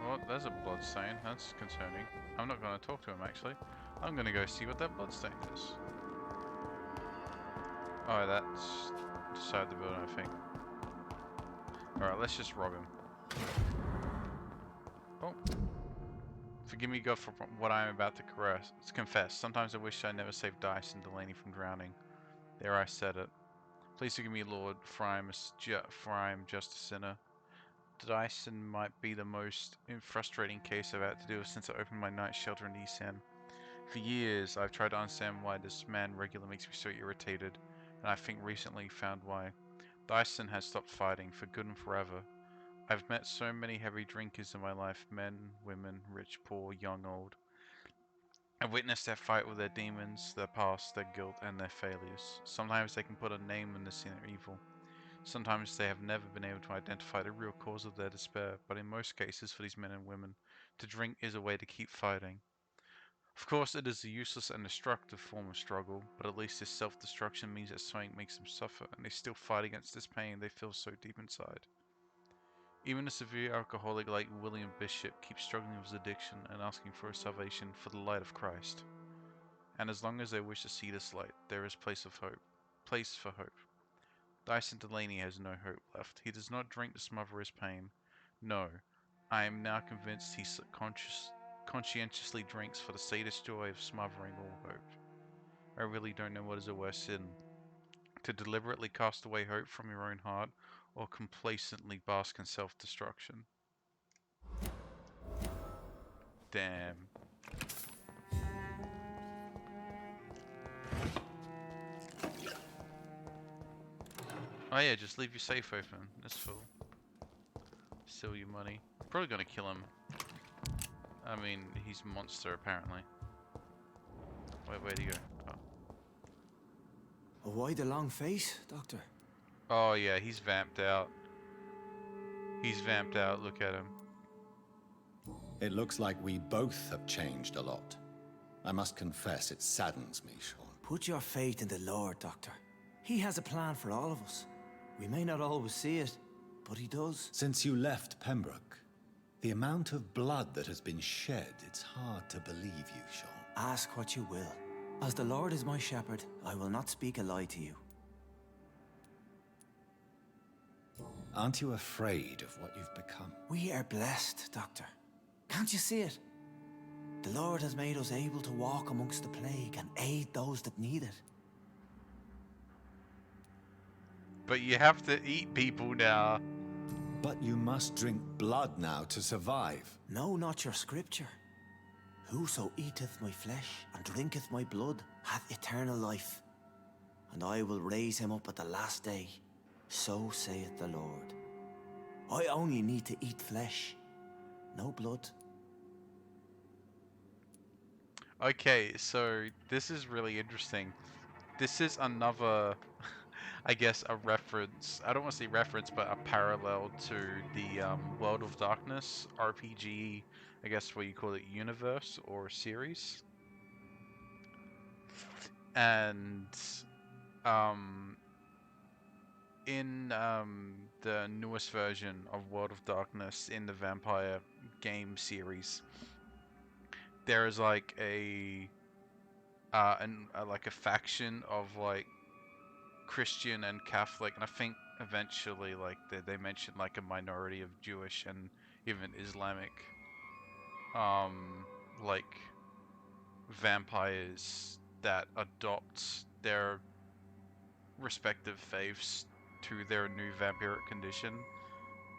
Speaker 1: Oh, there's a bloodstain. That's concerning. I'm not going to talk to him actually. I'm going to go see what that bloodstain is. Oh, that's beside the building, I think. Alright, let's just rob him. Oh. Forgive me, God, for what I am about to confess. Sometimes I wish I never saved Dice and Delaney from drowning. There I said it. Please forgive me, Lord, for I am just a sinner. Dyson might be the most frustrating case I've had to deal with since I opened my night shelter in East End. For years, I've tried to understand why this man regularly makes me so irritated, and I think recently found why. Dyson has stopped fighting for good and forever. I've met so many heavy drinkers in my life, men, women, rich, poor, young, old. I've witnessed their fight with their demons, their past, their guilt, and their failures. Sometimes they can put a name on the sin or evil. Sometimes they have never been able to identify the real cause of their despair, but in most cases for these men and women, to drink is a way to keep fighting. Of course, it is a useless and destructive form of struggle, but at least this self-destruction means that something makes them suffer, and they still fight against this pain they feel so deep inside. Even a severe alcoholic like William Bishop keeps struggling with his addiction and asking for a salvation for the light of Christ. And as long as they wish to see this light, there is place for hope. Dyson Delaney has no hope left. He does not drink to smother his pain. No, I am now convinced he conscientiously drinks for the sadist joy of smothering all hope. I really don't know what is a worse sin. To deliberately cast away hope from your own heart, or complacently bask in self-destruction. Damn. Oh yeah, just leave your safe open. That's full. Steal your money. Probably gonna kill him. I mean, he's a monster apparently. Wait, where'd he go? Oh.
Speaker 2: Why the long face, Doctor?
Speaker 1: Oh yeah, he's vamped out. He's vamped out, look at him.
Speaker 9: It looks like we both have changed a lot. I must confess, it saddens me, Sean.
Speaker 2: Put your faith in the Lord, Doctor. He has a plan for all of us. We may not always see it, but he does.
Speaker 9: Since you left Pembroke, the amount of blood that has been shed, it's hard to believe you, Sean.
Speaker 2: Ask what you will. As the Lord is my shepherd, I will not speak a lie to you.
Speaker 9: Aren't you afraid of what you've become?
Speaker 2: We are blessed, Doctor. Can't you see it? The Lord has made us able to walk amongst the plague and aid those that need it.
Speaker 1: But you have to eat people now.
Speaker 9: But you must drink blood now to survive.
Speaker 2: No, not your scripture. Whoso eateth my flesh and drinketh my blood hath eternal life, and I will raise him up at the last day. So saith the Lord. I only need to eat flesh, no blood.
Speaker 1: Okay, so this is really interesting. This is another, I guess, a reference. I don't want to say reference, but a parallel to the World of Darkness RPG, I guess what you call it, universe or series. And in the newest version of World of Darkness in the Vampyr game series, there is like a faction of like Christian and Catholic, and I think eventually like they mentioned like a minority of Jewish and even Islamic like vampires that adopt their respective faiths to their new vampiric condition,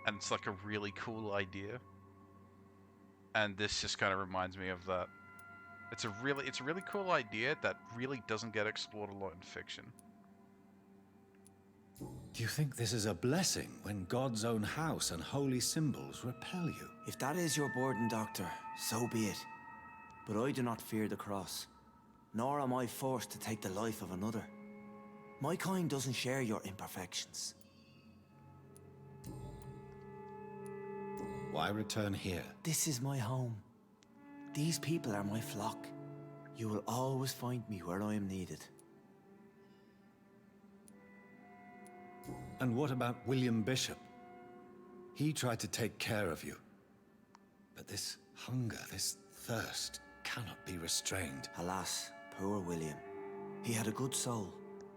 Speaker 1: and it's like a really cool idea. And this just kind of reminds me of that. It's a really cool idea that really doesn't get explored a lot in fiction.
Speaker 9: Do you think this is a blessing when God's own house and holy symbols repel you?
Speaker 2: If that is your burden, Doctor, so be it. But I do not fear the cross, nor am I forced to take the life of another. My kind doesn't share your imperfections.
Speaker 9: Why return here?
Speaker 2: This is my home. These people are my flock. You will always find me where I am needed.
Speaker 9: And what about William Bishop? He tried to take care of you. But this hunger, this thirst, cannot be restrained.
Speaker 2: Alas, poor William. He had a good soul,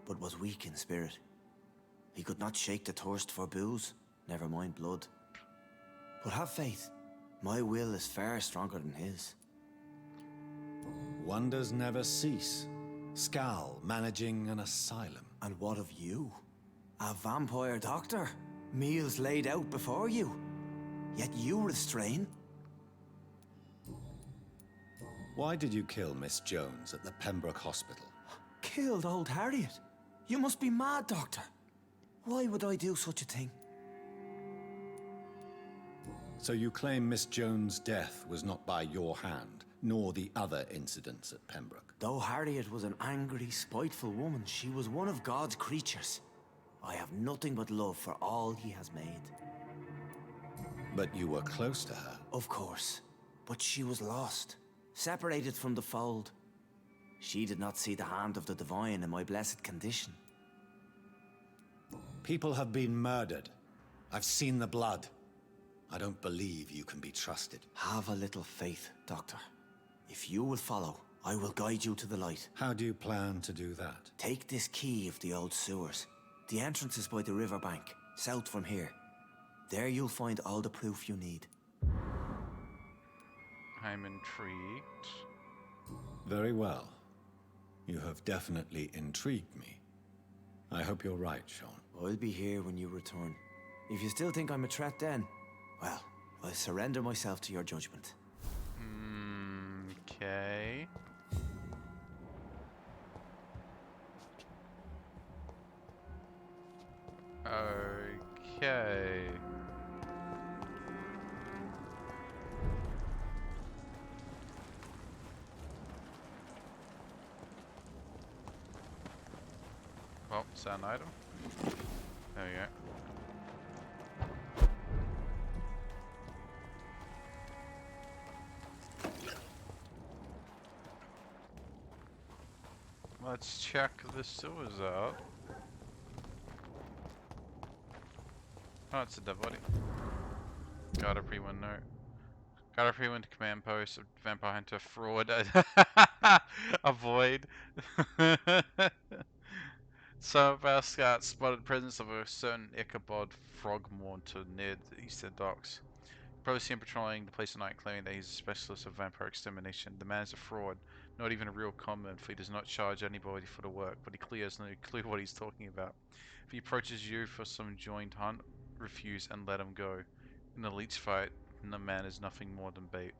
Speaker 2: but was weak in spirit. He could not shake the thirst for booze, never mind blood. But have faith. My will is far stronger than his.
Speaker 9: Wonders never cease. Scal managing an asylum.
Speaker 2: And what of you? A vampire doctor? Meals laid out before you. Yet you restrain.
Speaker 9: Why did you kill Miss Jones at the Pembroke Hospital?
Speaker 2: Killed old Harriet? You must be mad, Doctor. Why would I do such a thing?
Speaker 9: So you claim Miss Jones' death was not by your hand, nor the other incidents at Pembroke?
Speaker 2: Though Harriet was an angry, spiteful woman, she was one of God's creatures. I have nothing but love for all he has made.
Speaker 9: But you were close to her.
Speaker 2: Of course. But she was lost, separated from the fold. She did not see the hand of the divine in my blessed condition.
Speaker 9: People have been murdered. I've seen the blood. I don't believe you can be trusted.
Speaker 2: Have a little faith, Doctor. If you will follow, I will guide you to the light.
Speaker 9: How do you plan to do that?
Speaker 2: Take this key of the old sewers. The entrance is by the riverbank, south from here. There you'll find all the proof you need.
Speaker 1: I'm intrigued.
Speaker 9: Very well. You have definitely intrigued me. I hope you're right, Sean.
Speaker 2: I'll be here when you return. If you still think I'm a threat then, well, I'll surrender myself to your judgment.
Speaker 1: Okay. Okay. Well, is that an item? There we go. Let's check the sewers out. Oh, it's a dead body. Got a pre-win note. Got a pre-win to command post of Vampire Hunter fraud. Avoid. Some of our scouts spotted the presence of a certain Ichabod Frogmortar near the eastern docks. Probably seen him patrolling the place at night, claiming that he's a specialist of vampire extermination. The man is a fraud, not even a real conman, for he does not charge anybody for the work, but he clearly has no clue what he's talking about. If he approaches you for some joint hunt, refuse and let him go. In a leech fight, the man is nothing more than bait.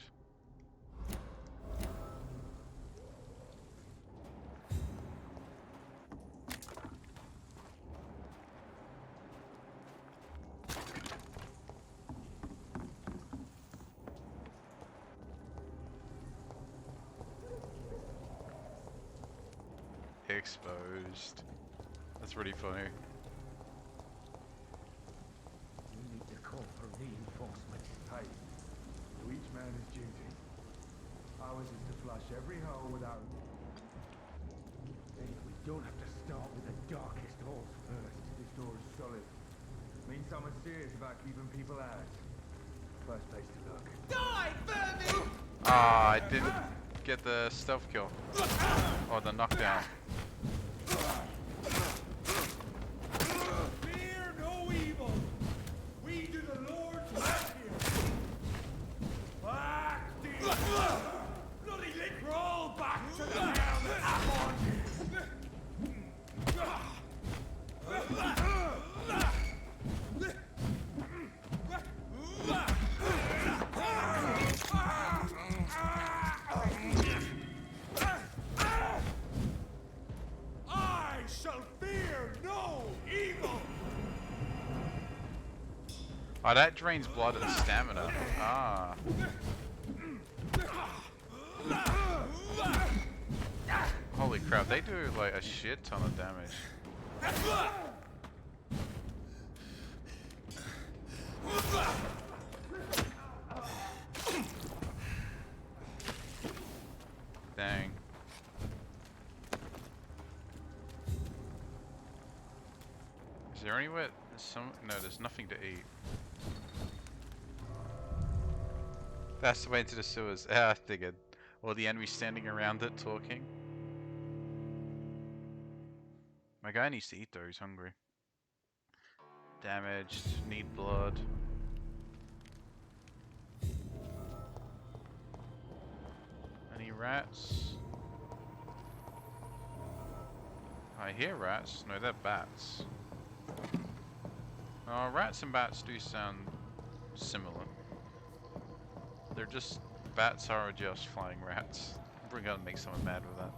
Speaker 1: Exposed. That's pretty funny.
Speaker 10: We need to call for reinforcements. Hey, to each man his duty. Ours is to flush every hole without... Hey, we don't have to start with the darkest holes first. This door is solid. Means someone's serious about keeping people out. First place to look. Die, vermin!
Speaker 1: Ah, I didn't get the stealth kill. Or the knockdown.
Speaker 10: Fear no evil. We do the Lord's work here. Back, dear. Bloody lick, roll back to the town that's on you. I shall fear no evil.
Speaker 1: Oh, that drains blood and stamina. Ah. Holy crap, they do like a shit ton of damage. Dang. Is there anywhere? No, there's nothing to eat. That's the way into the sewers. Ah, I figured. Or the enemy standing around it talking. My guy needs to eat though, he's hungry. Damaged, need blood. Any rats? I hear rats. No, they're bats. Oh, rats and bats do sound similar. They're just... Bats are just flying rats. We're gonna make someone mad with that.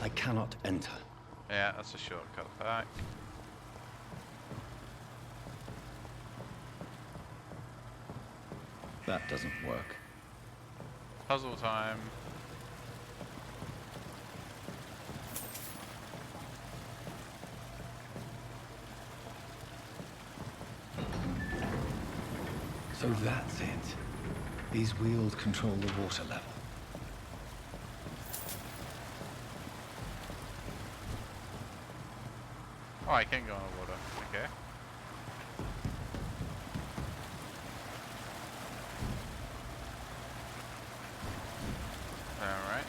Speaker 9: I cannot enter.
Speaker 1: Yeah, that's a shortcut back.
Speaker 9: That doesn't work.
Speaker 1: Puzzle time.
Speaker 4: So that's it. These wheels control the water level.
Speaker 1: Oh, I can go on the water. Okay. Alright.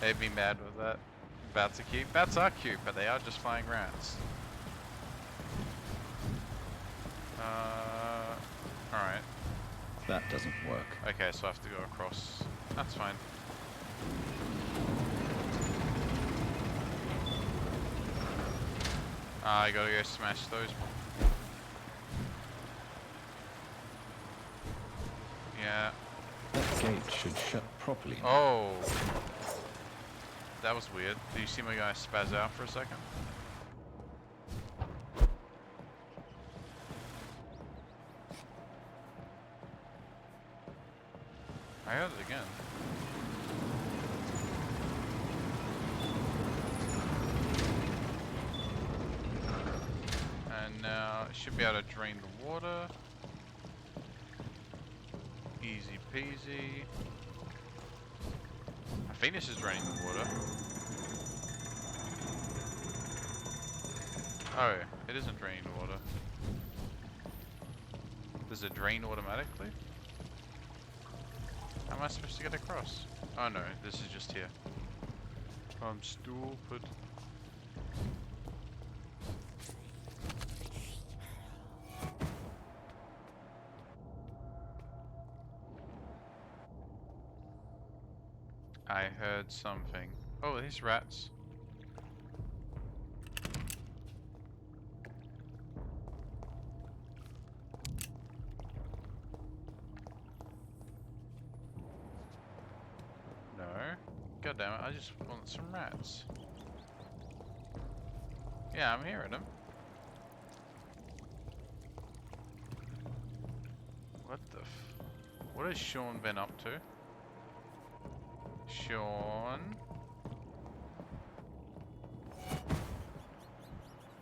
Speaker 1: They'd be mad with that. Bats are cute. Bats are cute, but they are just flying rats. Alright.
Speaker 9: That doesn't work.
Speaker 1: Okay, so I have to go across. That's fine. I gotta go smash those. Yeah.
Speaker 9: That gate should shut properly.
Speaker 1: Oh. That was weird. Do you see my guy spaz out for a second? I heard it again. And now it should be able to drain the water. Easy peasy. I think this is draining the water. Oh, it isn't draining the water. Does it drain automatically? How am I supposed to get across? Oh no, this is just here. I'm stupid. I heard something. Oh, these rats. No. God damn it, I just want some rats. Yeah, I'm hearing them. What the f... What has Sean been up to? Sean?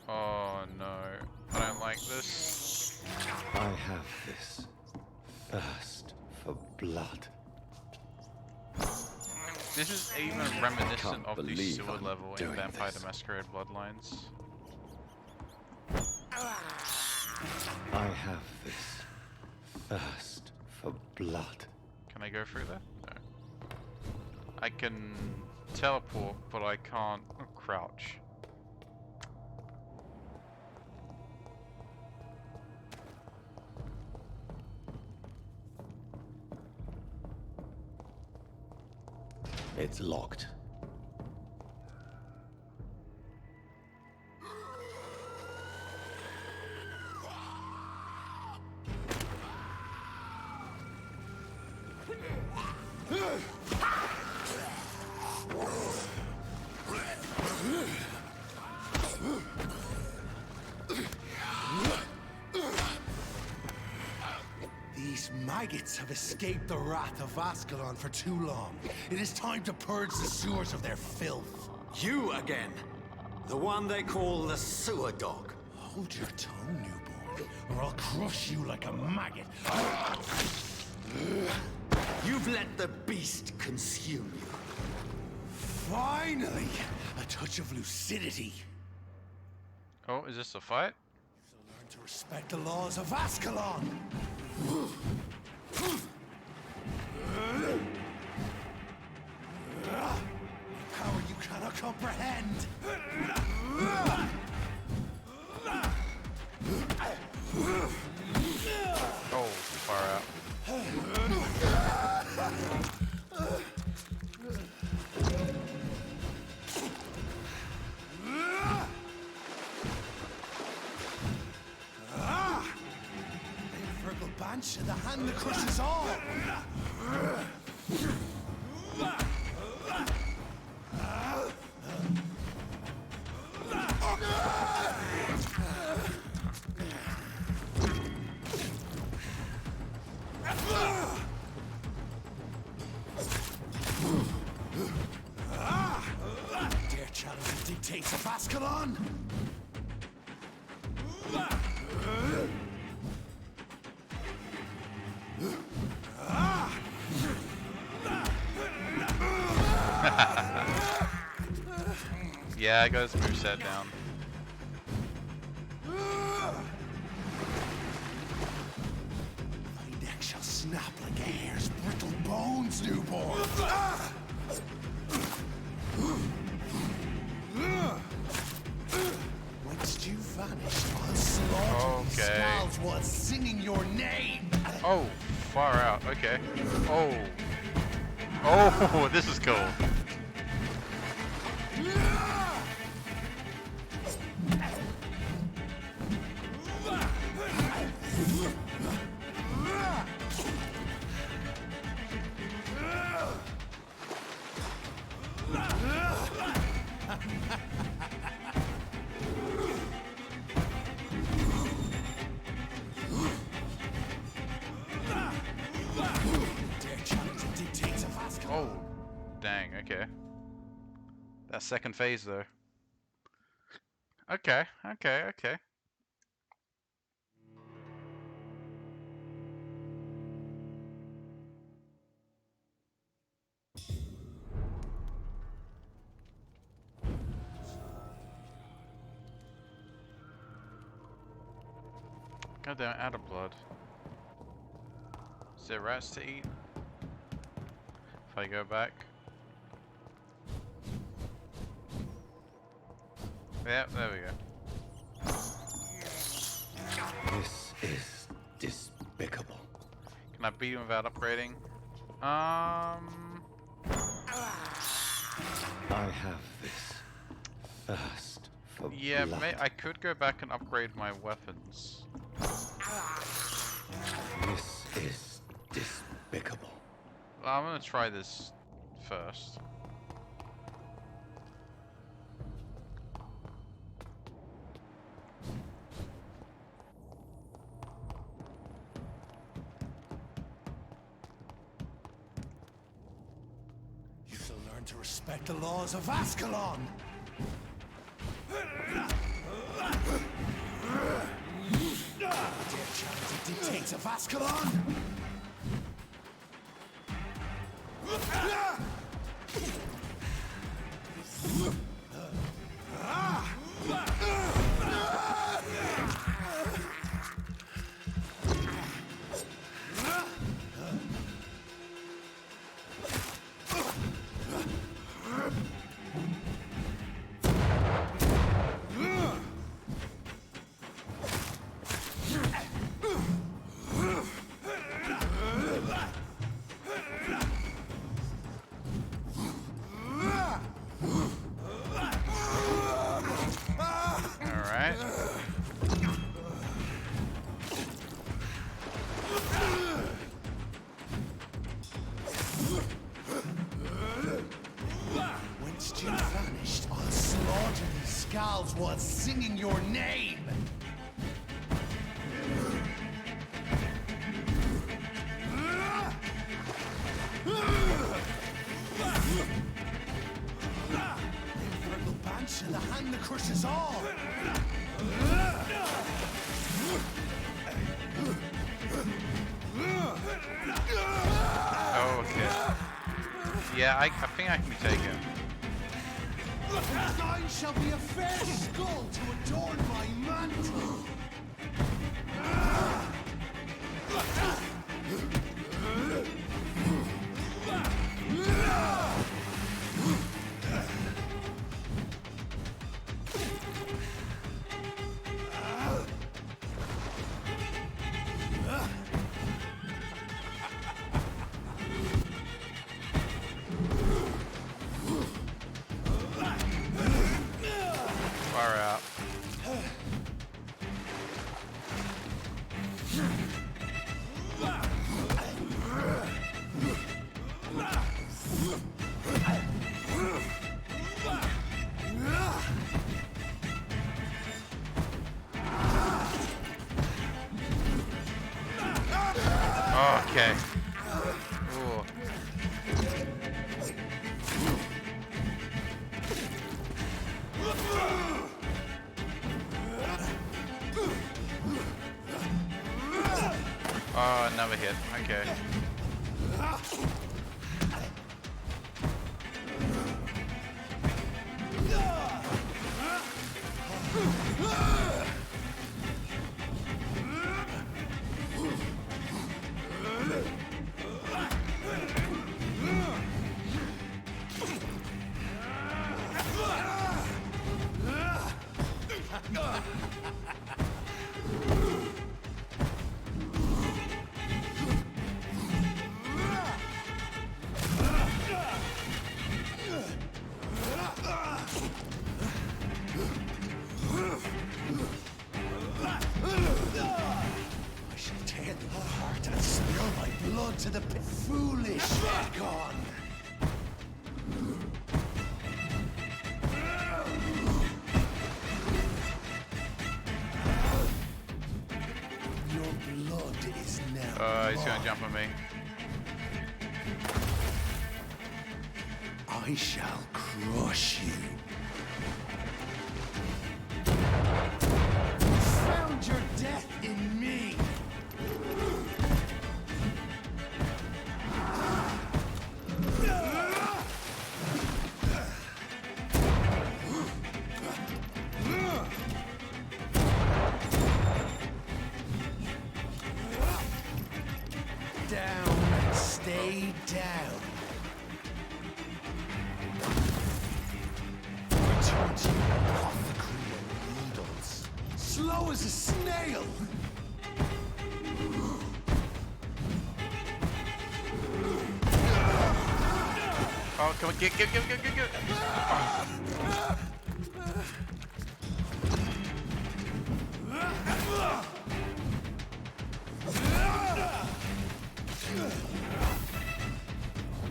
Speaker 1: Oh no, I don't like this.
Speaker 9: I have this thirst for blood.
Speaker 1: This is even reminiscent of the
Speaker 9: believe
Speaker 1: sewer
Speaker 9: I'm
Speaker 1: level in
Speaker 9: doing
Speaker 1: Vampire
Speaker 9: this.
Speaker 1: the Masquerade Bloodlines.
Speaker 9: I have this thirst for blood.
Speaker 1: Can I go through there? No. I can teleport, but I can't crouch.
Speaker 9: It's locked.
Speaker 10: These maggots have escaped the wrath of Ascalon for too long. It is time to purge the sewers of their filth.
Speaker 2: You again. The one they call the sewer dog.
Speaker 10: Hold your tongue, newborn, or I'll crush you like a maggot.
Speaker 2: You've let the beast consume you.
Speaker 10: Finally, a touch of lucidity.
Speaker 1: Oh, is this a fight?
Speaker 10: So learn to respect the laws of Ascalon. Power you cannot comprehend.
Speaker 1: Oh, far out.
Speaker 10: Virgil Banch and the hand that crushes all. Dare challenge the dictates of Ascalon?
Speaker 1: Yeah, I got his moveset down.
Speaker 10: Thy neck shall snap like a hare's brittle bones, newborn. Once you vanished, I'll slaughter these scalds while singing your name.
Speaker 1: Oh, far out. Okay. Oh. Oh, this is cool. Oh, dang, okay. That second phase, though. Okay. Goddamn, out of blood. Is there rats to eat? If I go back. Yep, there we go.
Speaker 9: This is despicable.
Speaker 1: Can I beat him without upgrading?
Speaker 9: I have this thirst for blood.
Speaker 1: I could go back and upgrade my weapons.
Speaker 9: This is despicable.
Speaker 1: Well, I'm gonna try this first.
Speaker 10: You shall learn to respect the laws of Ascalon. Dare challenge the dictates of Ascalon? Was singing your name. Infernal banshee, the hand that crushes all.
Speaker 1: Oh, okay. Yeah, I think I can be taken.
Speaker 10: Thine shall be a fair skull to adorn my mantle.
Speaker 1: Far out. Okay. Ooh. Oh, another hit. Okay.
Speaker 2: I shall tear them apart and spill my blood to the foolish gone. Your blood is now
Speaker 1: He's gonna jump on me.
Speaker 2: I shall crush you. Found your death in me. Down, stay down. Return to your apothecary and needles. Slow as a snail.
Speaker 1: Oh, come on, get. Oh.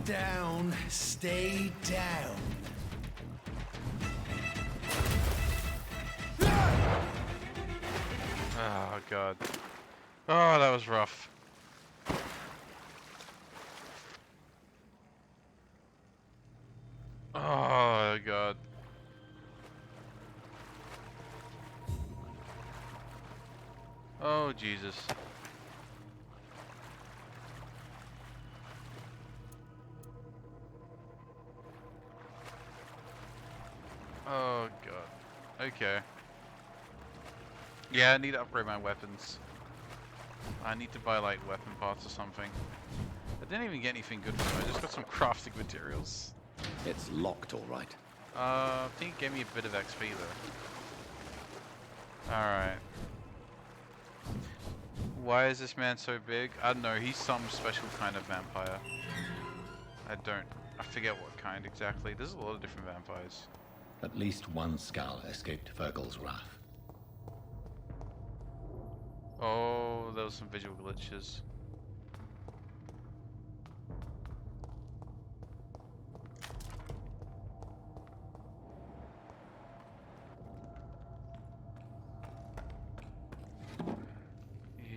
Speaker 2: Down, stay down.
Speaker 1: Oh god. Oh, that was rough. Oh god. Oh Jesus. Oh god. Okay. Yeah, I need to upgrade my weapons. I need to buy like weapon parts or something. I didn't even get anything good from it. I just got some crafting materials.
Speaker 9: It's locked, all right.
Speaker 1: I think it gave me a bit of XP though. Alright. Why is this man so big? I don't know, he's some special kind of vampire. I forget what kind exactly. There's a lot of different vampires.
Speaker 9: At least one skull escaped Virgil's wrath.
Speaker 1: Oh, there was some visual glitches.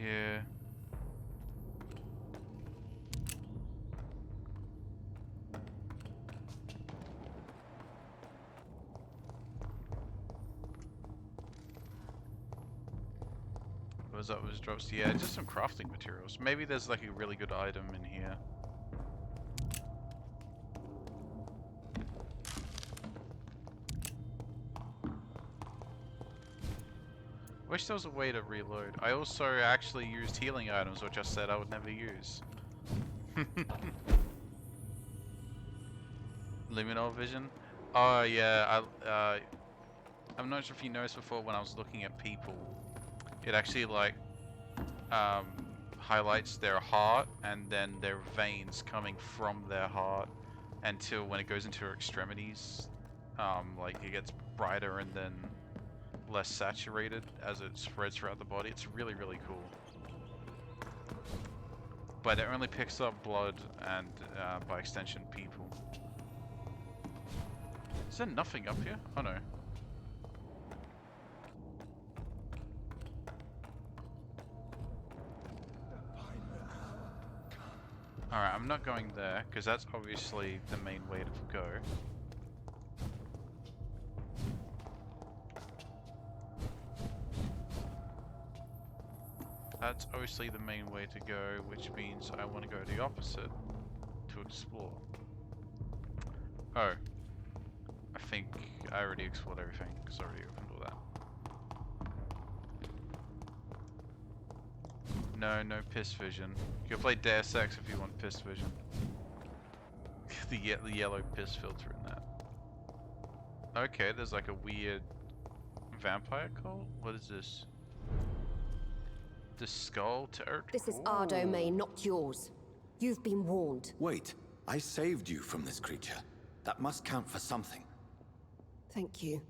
Speaker 1: Yeah. What was up with his drops? Yeah, just some crafting materials. Maybe there's like a really good item in here. Wish there was a way to reload. I also actually used healing items, which I said I would never use. Luminol vision? Oh yeah, I'm not sure if you noticed before when I was looking at people, it actually like highlights their heart and then their veins coming from their heart until when it goes into their extremities, like it gets brighter and then less saturated as it spreads throughout the body. It's really, really cool. But it only picks up blood and, by extension, people. Is there nothing up here? Oh no. Alright, I'm not going there, because that's obviously the main way to go. That's obviously the main way to go, which means I want to go the opposite to explore. Oh. I think I already explored everything because I already opened all that. No, no piss vision. You can play Deus Ex if you want piss vision. the yellow piss filter in that. Okay, there's like a weird vampire cult? What is this? The skull terror?
Speaker 13: This is our domain, not yours. You've been warned.
Speaker 9: Wait, I saved you from this creature. That must count for something.
Speaker 13: Thank you.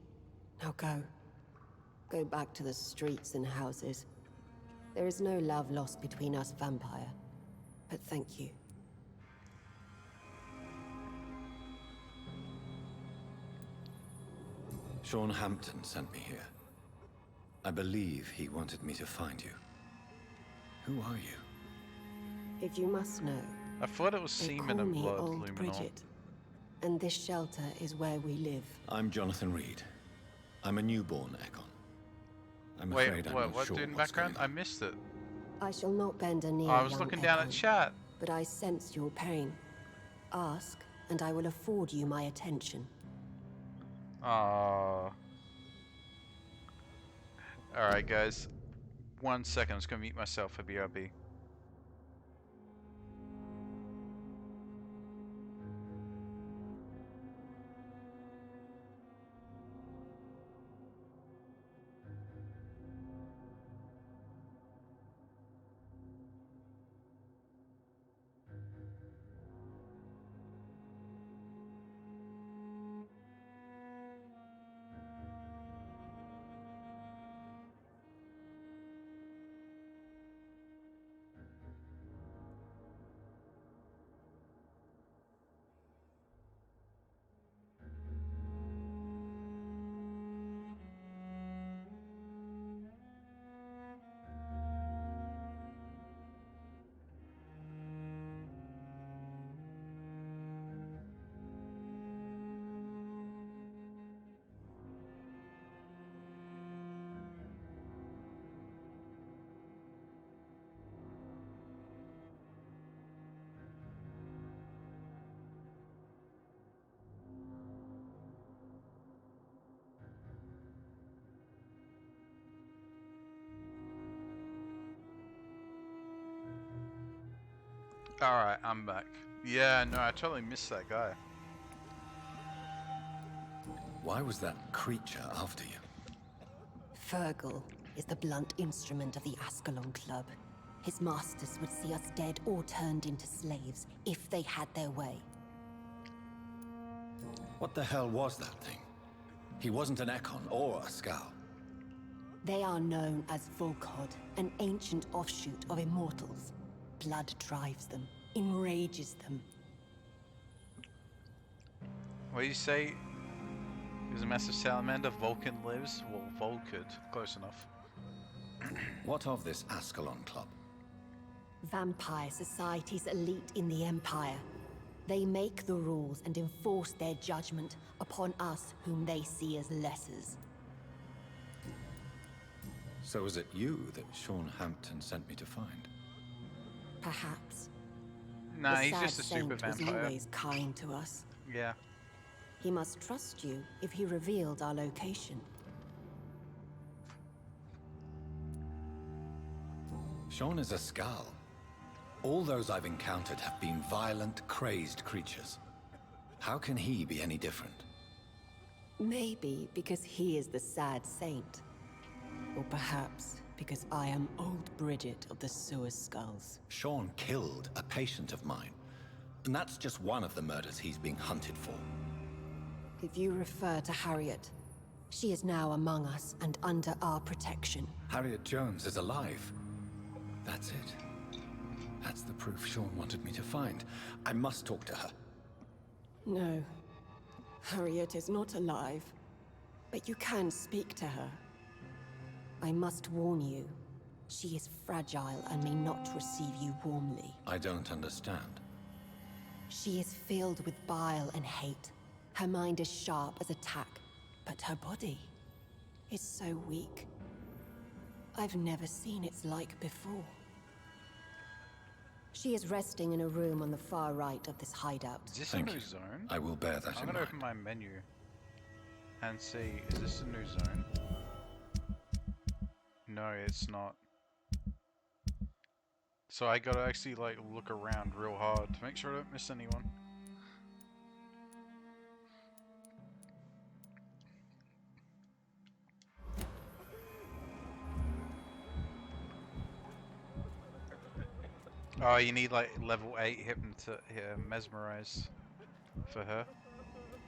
Speaker 13: Now go. Go back to the streets and houses. There is no love lost between us, Vampire. But thank you.
Speaker 9: Sean Hampton sent me here. I believe he wanted me to find you. Who are you?
Speaker 13: If you must know,
Speaker 1: I thought it was
Speaker 13: they
Speaker 1: semen
Speaker 13: call
Speaker 1: and
Speaker 13: me
Speaker 1: blood,
Speaker 13: Old
Speaker 1: Luminor.
Speaker 13: Bridget. And this shelter is where we live.
Speaker 9: I'm Jonathan Reed. I'm a newborn Egon. I'm afraid I'm not
Speaker 1: what
Speaker 9: sure
Speaker 1: dude in the
Speaker 9: what's
Speaker 1: background?
Speaker 9: going on.
Speaker 1: I missed it.
Speaker 13: I shall not bend a knee,
Speaker 1: I was
Speaker 13: young
Speaker 1: looking down at
Speaker 13: Echo,
Speaker 1: chat.
Speaker 13: but I sense your pain. Ask, and I will afford you my attention.
Speaker 1: Aww. Alright guys. 1 second, I'm just gonna mute myself for BRB. Alright, I'm back. Yeah, no, I totally missed that guy.
Speaker 9: Why was that creature after you?
Speaker 13: Fergal is the blunt instrument of the Ascalon Club. His masters would see us dead or turned into slaves if they had their way.
Speaker 9: What the hell was that thing? He wasn't an Ekon or a Scowl.
Speaker 13: They are known as Volkod, an ancient offshoot of immortals. Blood drives them, enrages them.
Speaker 1: What do you say? He was a massive salamander. Vulcan lives? Well, Volkid. Close enough.
Speaker 9: What of this Ascalon Club?
Speaker 13: Vampire society's elite in the Empire. They make the rules and enforce their judgment upon us whom they see as lessers.
Speaker 9: So is it you that Sean Hampton sent me to find?
Speaker 13: Perhaps.
Speaker 1: Nah,
Speaker 13: The
Speaker 1: he's
Speaker 13: sad
Speaker 1: just a super
Speaker 13: saint was
Speaker 1: vampire.
Speaker 13: always kind to us.
Speaker 1: Yeah.
Speaker 13: He must trust you if he revealed our location.
Speaker 9: Sean is a Scowl. All those I've encountered have been violent, crazed creatures. How can he be any different?
Speaker 13: Maybe because he is the sad saint. Or perhaps because I am Old Bridget of the Sewer Skulls.
Speaker 9: Sean killed a patient of mine. And that's just one of the murders he's being hunted for.
Speaker 13: If you refer to Harriet, she is now among us and under our protection.
Speaker 9: Harriet Jones is alive. That's it. That's the proof Sean wanted me to find. I must talk to her.
Speaker 13: No. Harriet is not alive. But you can speak to her. I must warn you. She is fragile and may not receive you warmly.
Speaker 9: I don't understand.
Speaker 13: She is filled with bile and hate. Her mind is sharp as a tack, but her body is so weak. I've never seen its like before. She is resting in a room on the far right of this hideout.
Speaker 1: Is this
Speaker 4: Thank
Speaker 1: a new
Speaker 4: you.
Speaker 1: zone?
Speaker 4: I will bear that
Speaker 1: I'm
Speaker 4: in
Speaker 1: gonna
Speaker 4: mind.
Speaker 1: open my menu and see, is this a new zone? No, it's not. So I gotta actually like look around real hard to make sure I don't miss anyone. Oh, you need like level 8 mesmerize for her.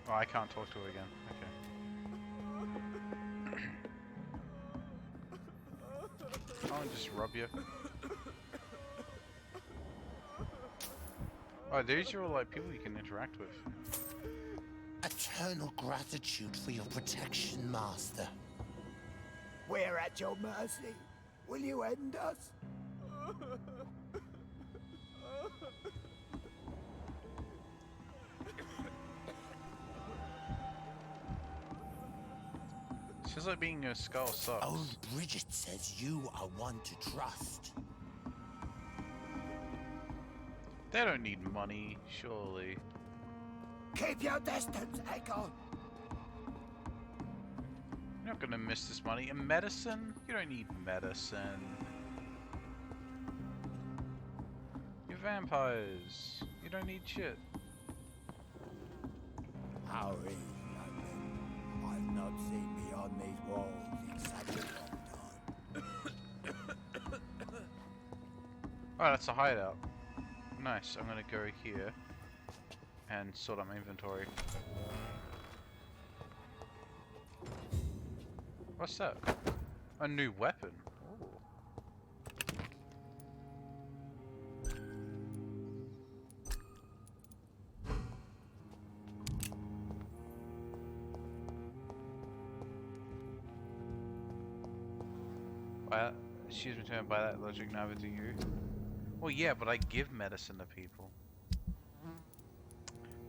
Speaker 1: Oh, I can't talk to her again. Okay. I'll just rub you. Oh, these are all like people you can interact with.
Speaker 2: Eternal gratitude for your protection, Master.
Speaker 5: We're at your mercy. Will you end us?
Speaker 1: It's just like being a skull sucks.
Speaker 2: Old Bridget says you are one to trust.
Speaker 1: They don't need money, surely.
Speaker 5: Keep your distance, Echo.
Speaker 1: You're not gonna miss this money. And medicine? You don't need medicine. You're vampires. You don't need shit.
Speaker 5: How is London? I've not seen beyond these walls in such a long time.
Speaker 1: Oh, that's a hideout. Nice. I'm gonna go here and sort out my inventory. What's that? A new weapon. Ooh. Excuse me, to buy that logic neither do you. Well, yeah, but I give medicine to people.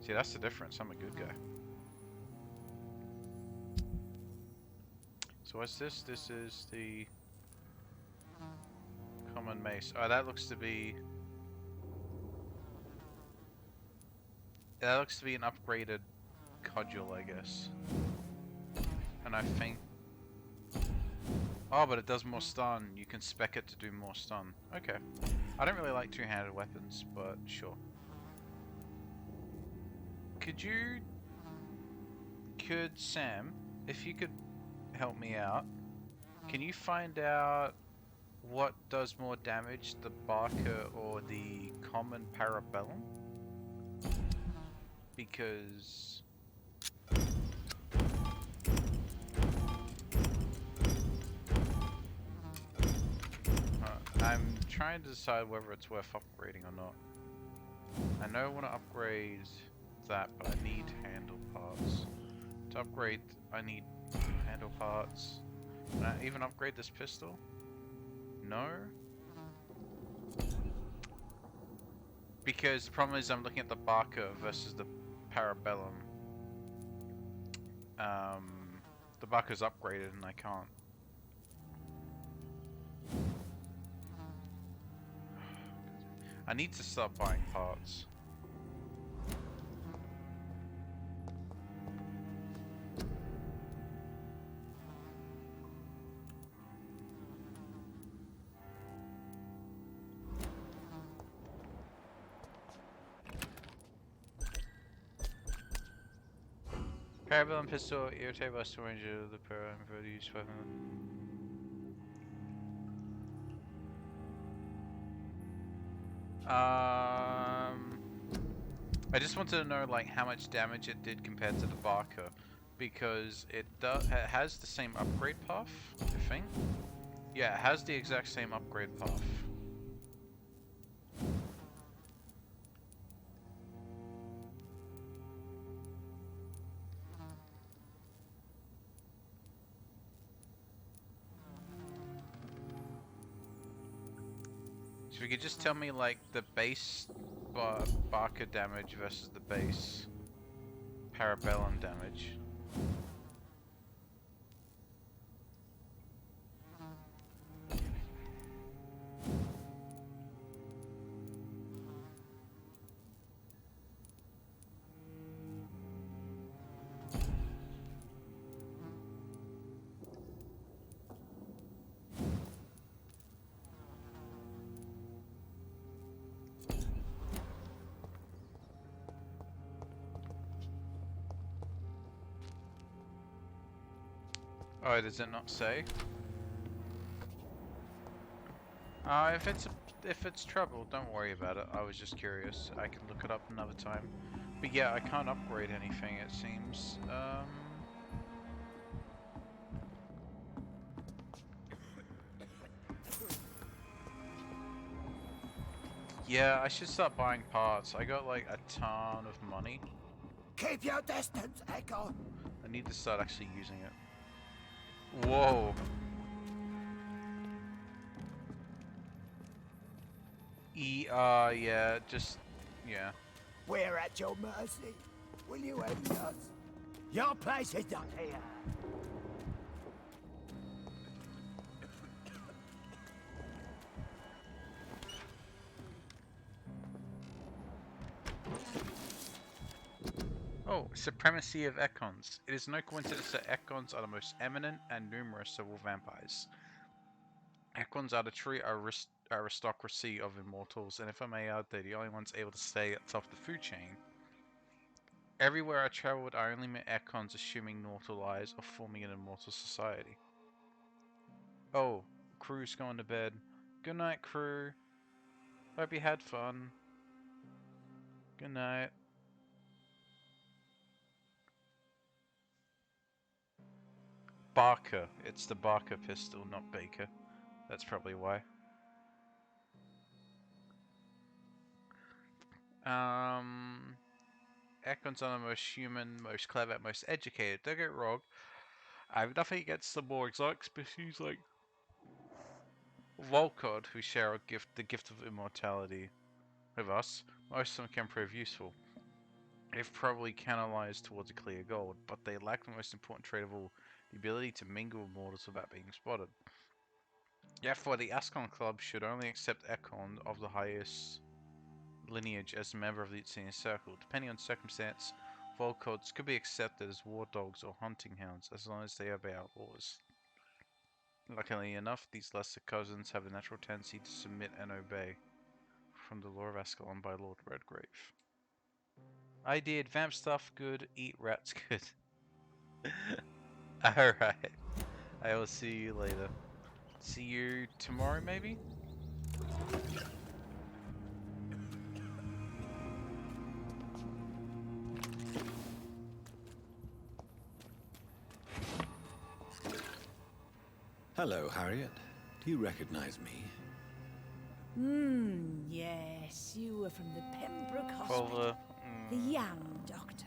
Speaker 1: See, that's the difference. I'm a good guy. So what's this? This is the common mace. Oh, that looks to be... That looks to be an upgraded cudgel, I guess. And I think... Oh, but it does more stun. You can spec it to do more stun. Okay. I don't really like two-handed weapons, but sure. Could Sam, if you could help me out, can you find out what does more damage, the Barker or the common Parabellum? Because... I'm trying to decide whether it's worth upgrading or not. I know I want to upgrade that, but I need handle parts. To upgrade, I need handle parts. Can I even upgrade this pistol? No? Because the problem is I'm looking at the Barker versus the Parabellum. The Barker's upgraded and I can't. I need to start buying parts. Parabellum pistol, irritated by storage of the parabellum use weapon. I just wanted to know like how much damage it did compared to the Barker, because it has the same upgrade path, I think. Yeah, it has the exact same upgrade path. So if you could just tell me like the base Barker damage versus the base Parabellum damage. Oh, does it not say? If it's trouble, don't worry about it. I was just curious. I can look it up another time. But yeah, I can't upgrade anything, it seems. Yeah, I should start buying parts. I got like a ton of money.
Speaker 5: Keep your distance, Echo.
Speaker 1: I need to start actually using it. Whoa. Yeah, yeah.
Speaker 5: We're at your mercy. Will you aid us? Your place is not here.
Speaker 1: Oh, supremacy of Ekons. It is no coincidence that Ekons are the most eminent and numerous of all vampires. Ekons are the true aristocracy of immortals, and if I may add, they're the only ones able to stay at the top of the food chain. Everywhere I travelled, I only met Ekons assuming mortal lives or forming an immortal society. Oh, crew's going to bed. Good night, crew. Hope you had fun. Good night. Barker. It's the Barker pistol, not Baker. That's probably why. Ekons are the most human, most clever, most educated. Don't get wrong. I have nothing against the more exotic species like Volcod, who share the gift of immortality with us. Most of them can prove useful. They've probably canalized towards a clear goal, but they lack the most important trait of all, the ability to mingle with mortals without being spotted. Therefore, the Ascon Club should only accept Ekon of the highest lineage as a member of the senior circle. Depending on circumstance, Volcods could be accepted as war dogs or hunting hounds as long as they obey our laws. Luckily enough, these lesser cousins have a natural tendency to submit and obey. From the lore of Ascalon by Lord Redgrave. I did. Vamp stuff good, eat rats good. Alright. I will see you later. See you tomorrow, maybe?
Speaker 9: Hello, Harriet. Do you recognize me?
Speaker 14: Yes, you were from the Pembroke Hospital. The young doctor.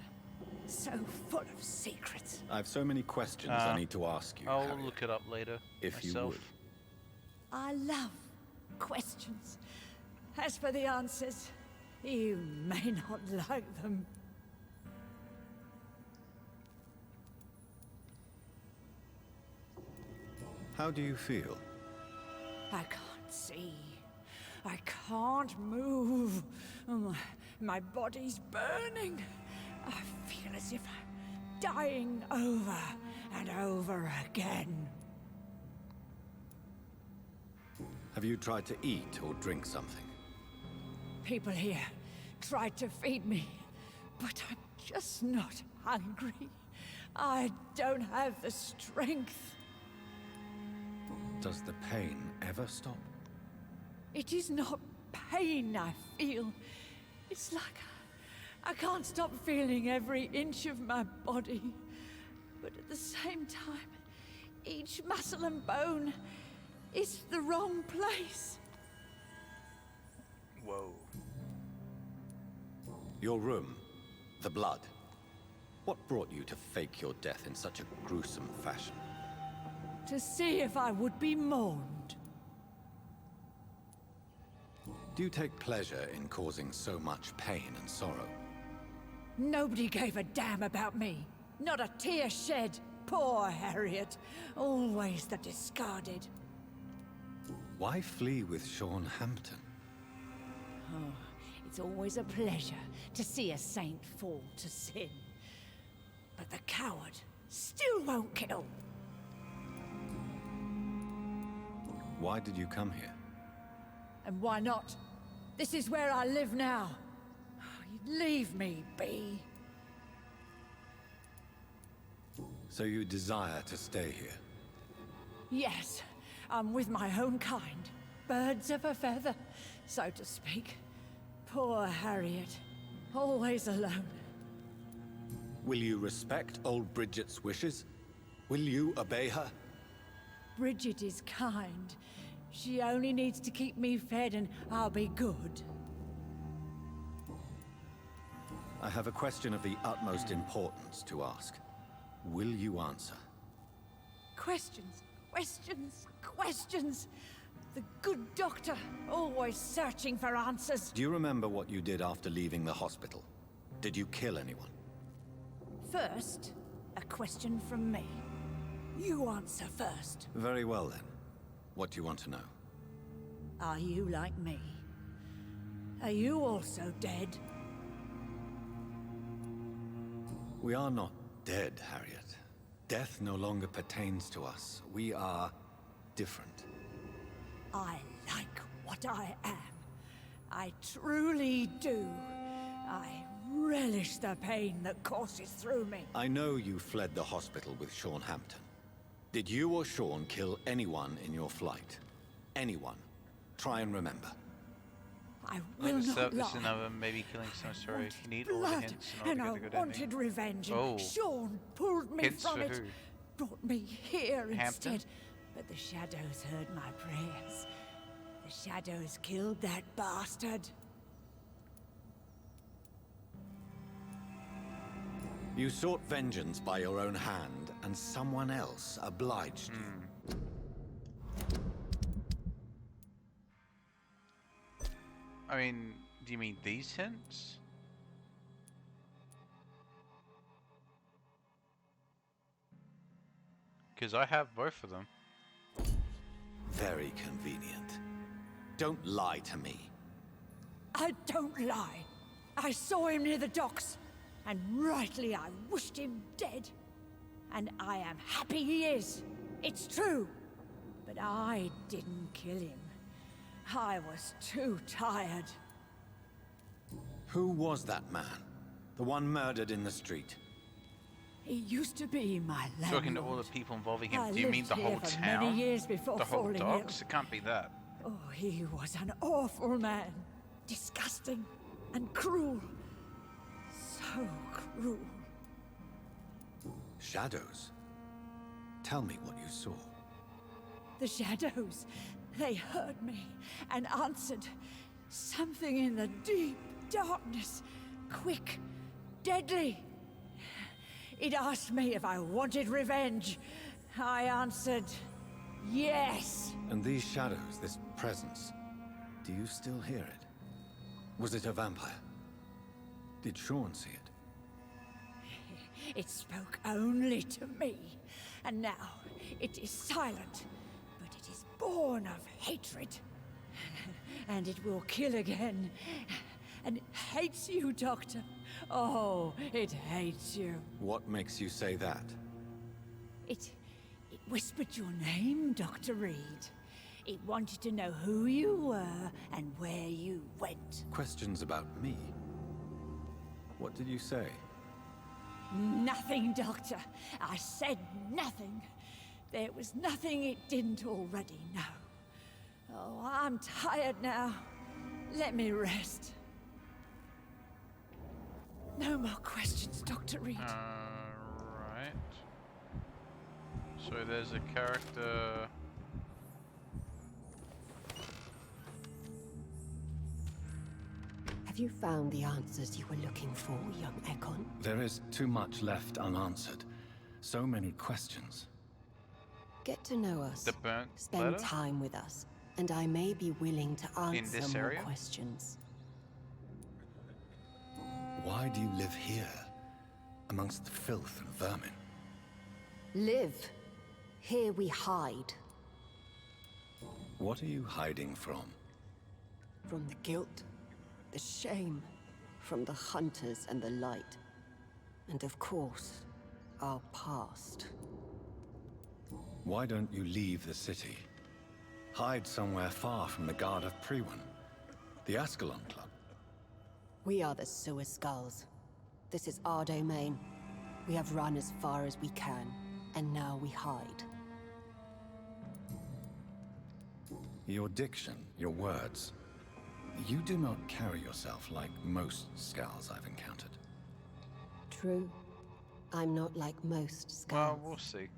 Speaker 14: So full of secrets.
Speaker 9: I've so many questions I need to ask you,
Speaker 1: I'll
Speaker 9: Harriet.
Speaker 1: look it up later.
Speaker 9: If
Speaker 1: myself.
Speaker 9: you would.
Speaker 14: I love questions. As for the answers, you may not like them.
Speaker 9: How do you feel?
Speaker 14: I can't see. I can't move. My body's burning. I feel as if I'm dying over and over again.
Speaker 9: Have you tried to eat or drink something?
Speaker 14: People here tried to feed me, but I'm just not hungry. I don't have the strength.
Speaker 9: Does the pain ever stop?
Speaker 14: It is not pain I feel. It's like I can't stop feeling every inch of my body. But at the same time, each muscle and bone is the wrong place.
Speaker 1: Whoa.
Speaker 9: Your room, the blood. What brought you to fake your death in such a gruesome fashion?
Speaker 14: To see if I would be mourned.
Speaker 9: Do you take pleasure in causing so much pain and sorrow?
Speaker 14: Nobody gave a damn about me. Not a tear shed. Poor Harriet. Always the discarded.
Speaker 9: Why flee with Sean Hampton?
Speaker 14: Oh, it's always a pleasure to see a saint fall to sin. But the coward still won't kill.
Speaker 9: Why did you come here?
Speaker 14: And why not? This is where I live now. Leave me be.
Speaker 9: So you desire to stay here?
Speaker 14: Yes, I'm with my own kind. Birds of a feather, so to speak. Poor Harriet. Always alone.
Speaker 3: Will you respect old Bridget's wishes? Will you obey her?
Speaker 14: Bridget is kind. She only needs to keep me fed and I'll be good.
Speaker 3: I have a question of the utmost importance to ask. Will you answer?
Speaker 14: Questions, questions, questions. The good doctor, always searching for answers.
Speaker 3: Do you remember what you did after leaving the hospital? Did you kill anyone?
Speaker 14: First, a question from me. You answer first.
Speaker 3: Very well then. What do you want to know?
Speaker 14: Are you like me? Are you also dead?
Speaker 3: We are not dead, Harriet. Death no longer pertains to us. We are different.
Speaker 14: I like what I am. I truly do. I relish the pain that courses through me.
Speaker 3: I know you fled the hospital with Sean Hampton. Did you or Sean kill anyone in your flight? Anyone? Try and remember.
Speaker 14: I will not lie.
Speaker 1: This is another maybe killing some story. You need all the
Speaker 14: Blood,
Speaker 1: hints in
Speaker 14: and
Speaker 1: order
Speaker 14: I
Speaker 1: to go
Speaker 14: wanted revenge, and Sean pulled me
Speaker 1: Hints
Speaker 14: from
Speaker 1: for
Speaker 14: it.
Speaker 1: who?
Speaker 14: Brought me here
Speaker 1: Hampton?
Speaker 14: instead. But the shadows heard my prayers. The shadows killed that bastard.
Speaker 3: You sought vengeance by your own hand, and someone else obliged you.
Speaker 1: I mean, do you mean these hints? Because I have both of them.
Speaker 3: Very convenient. Don't lie to me.
Speaker 14: I don't lie. I saw him near the docks, and rightly I wished him dead. And I am happy he is. It's true. But I didn't kill him. I was too tired.
Speaker 3: Who was that man? The one murdered in the street?
Speaker 14: He used to be my landlord.
Speaker 1: Talking to all the people involving him.
Speaker 14: I
Speaker 1: Do you mean
Speaker 14: lived
Speaker 1: the whole
Speaker 14: here for
Speaker 1: town?
Speaker 14: many years before
Speaker 1: The whole
Speaker 14: falling
Speaker 1: docks?
Speaker 14: ill.
Speaker 1: It can't be that.
Speaker 14: Oh, he was an awful man. Disgusting and cruel. So cruel.
Speaker 3: Shadows? Tell me what you saw.
Speaker 14: The shadows, they heard me and answered. Something in the deep darkness. Quick, deadly. It asked me if I wanted revenge. I answered, yes.
Speaker 3: And these shadows, this presence, do you still hear it? Was it a vampire? Did Sean see it?
Speaker 14: It spoke only to me, and now it is silent, but it is born of hatred. And it will kill again. And it hates you, Doctor. Oh, it hates you.
Speaker 3: What makes you say that?
Speaker 14: It whispered your name, Dr. Reed. It wanted to know who you were and where you went.
Speaker 3: Questions about me? What did you say?
Speaker 14: Nothing, Doctor. I said nothing. There was nothing it didn't already know. Oh, I'm tired now. Let me rest. No more questions, Dr. Reed.
Speaker 1: Right. So there's a character.
Speaker 13: Have you found the answers you were looking for, young Ekon?
Speaker 4: There is too much left unanswered. So many questions.
Speaker 13: Get to know us.
Speaker 1: The burnt
Speaker 13: Spend
Speaker 1: letter?
Speaker 13: time with us, and I may be willing to answer
Speaker 1: this
Speaker 13: more
Speaker 1: area?
Speaker 13: questions.
Speaker 3: Why do you live here, amongst the filth and vermin?
Speaker 13: Live. Here we hide.
Speaker 3: What are you hiding from?
Speaker 13: From the guilt, the shame, from the hunters and the light. And of course, our past.
Speaker 3: Why don't you leave the city? Hide somewhere far from the Guard of Priwen, the Ascalon Club.
Speaker 13: We are the Sewer Skulls. This is our domain. We have run as far as we can, and now we hide.
Speaker 4: Your diction, your words. You do not carry yourself like most Skulls I've encountered.
Speaker 13: True. I'm not like most Skulls.
Speaker 1: Well, we'll see.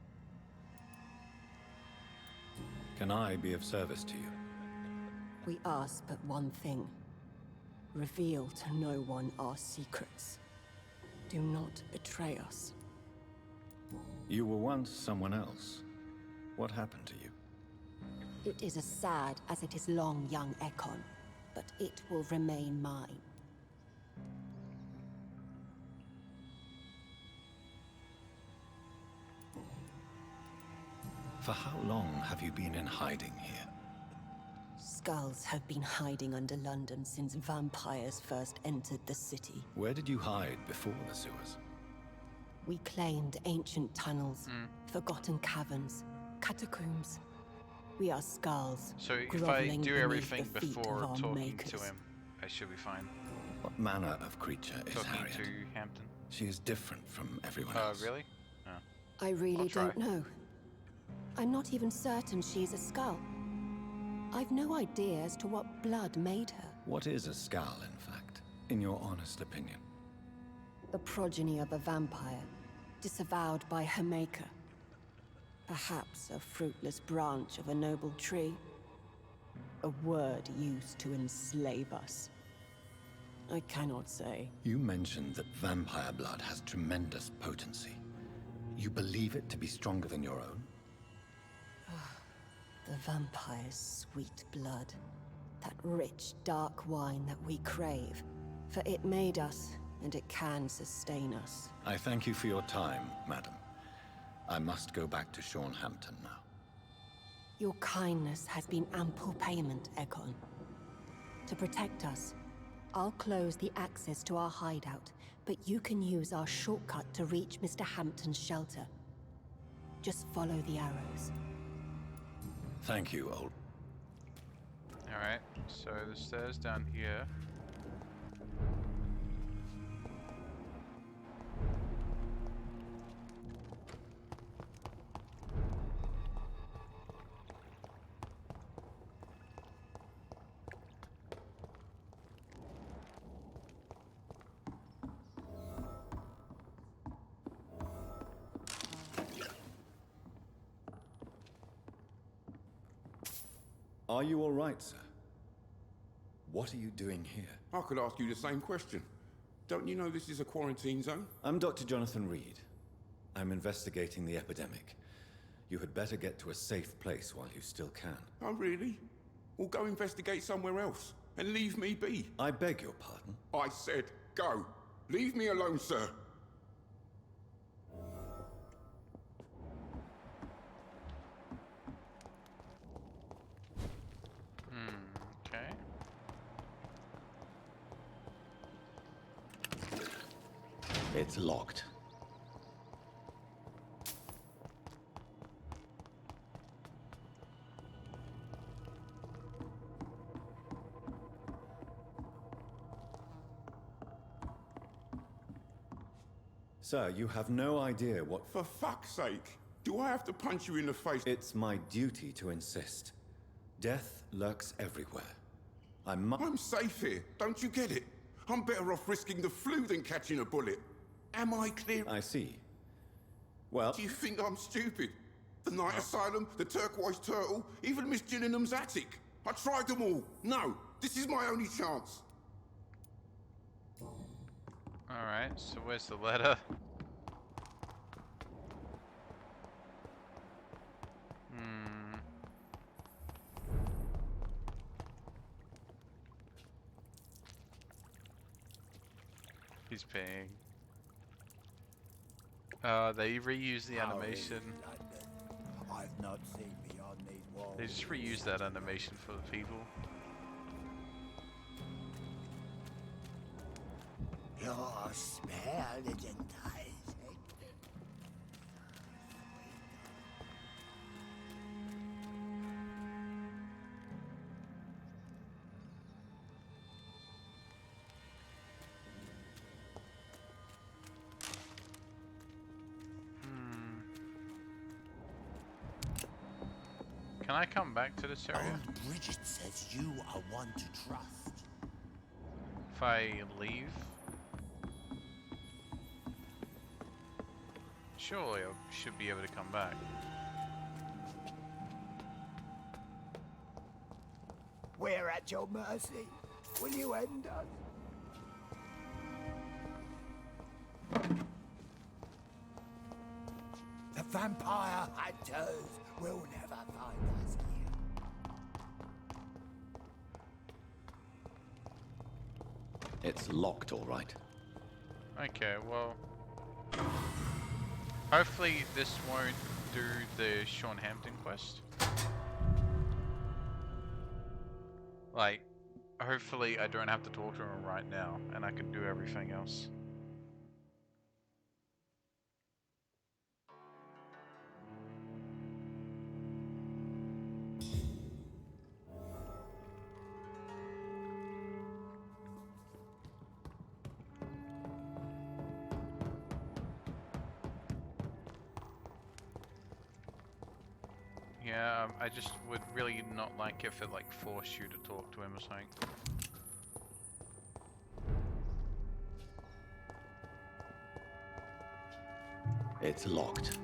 Speaker 4: Can I be of service to you?
Speaker 13: We ask but one thing. Reveal to no one our secrets. Do not betray us.
Speaker 4: You were once someone else. What happened to you?
Speaker 13: It is as sad as it is long, young Ekon, but it will remain mine.
Speaker 4: For how long have you been in hiding here?
Speaker 13: Skulls have been hiding under London since vampires first entered the city.
Speaker 4: Where did you hide before the sewers?
Speaker 13: We claimed ancient tunnels, forgotten caverns, catacombs. We are Skulls.
Speaker 1: So if I
Speaker 13: groveling
Speaker 1: do
Speaker 13: beneath
Speaker 1: everything
Speaker 13: the feet
Speaker 1: before
Speaker 13: of our
Speaker 1: talking
Speaker 13: makers.
Speaker 1: to him, I should be fine.
Speaker 4: What manner of creature is
Speaker 1: Talking
Speaker 4: Harriet?
Speaker 1: to Hampton.
Speaker 4: She is different from everyone
Speaker 1: Oh,
Speaker 4: else.
Speaker 1: really? Oh.
Speaker 13: I really
Speaker 1: I'll try.
Speaker 13: don't know. I'm not even certain she's a Skull. I've no idea as to what blood made her.
Speaker 4: What is a Skull, in fact, in your honest opinion?
Speaker 13: The progeny of a vampire, disavowed by her maker. Perhaps a fruitless branch of a noble tree. A word used to enslave us. I cannot say.
Speaker 4: You mentioned that vampire blood has tremendous potency. You believe it to be stronger than your own?
Speaker 13: The vampire's sweet blood. That rich, dark wine that we crave. For it made us, and it can sustain us.
Speaker 4: I thank you for your time, madam. I must go back to Hampton now.
Speaker 13: Your kindness has been ample payment, Ekon. To protect us, I'll close the access to our hideout, but you can use our shortcut to reach Mr. Hampton's shelter. Just follow the arrows.
Speaker 4: Thank you, old.
Speaker 1: Alright, so the stairs down here.
Speaker 4: Are you all right, sir? What are you doing here?
Speaker 15: I could ask you the same question. Don't you know this is a quarantine zone?
Speaker 4: I'm Dr. Jonathan Reed. I'm investigating the epidemic. You had better get to a safe place while you still can.
Speaker 15: Oh, really? Well, go investigate somewhere else and leave me be.
Speaker 4: I beg your pardon?
Speaker 15: I said go. Leave me alone, sir.
Speaker 1: Okay.
Speaker 9: It's locked.
Speaker 4: Sir, you have no idea what...
Speaker 15: For fuck's sake, do I have to punch you in the face?
Speaker 4: It's my duty to insist. Death lurks everywhere.
Speaker 15: I'm safe here, don't you get it? I'm better off risking the flu than catching a bullet. Am I clear?
Speaker 4: I see. Well...
Speaker 15: Do you think I'm stupid? The Night Asylum, the Turquoise Turtle, even Miss Gillingham's attic. I tried them all. No, this is my only chance.
Speaker 1: Alright, so where's the letter? He's paying. They reuse the animation.
Speaker 16: I've not seen beyond these walls.
Speaker 1: They just reuse that animation for the people.
Speaker 16: Your smell is enticing.
Speaker 1: Can I come back to this area?
Speaker 16: Old Bridget says you are one to trust.
Speaker 1: If I leave? Surely I should be able to come back.
Speaker 16: We're at your mercy. Will you end us? The vampire hunters will never find us here.
Speaker 9: It's locked, all right.
Speaker 1: Okay, well... hopefully this won't do the Sean Hampton quest. Like, hopefully I don't have to talk to him right now, and I can do everything else. Yeah, I just would really not like if it like forced you to talk to him or something.
Speaker 9: It's locked.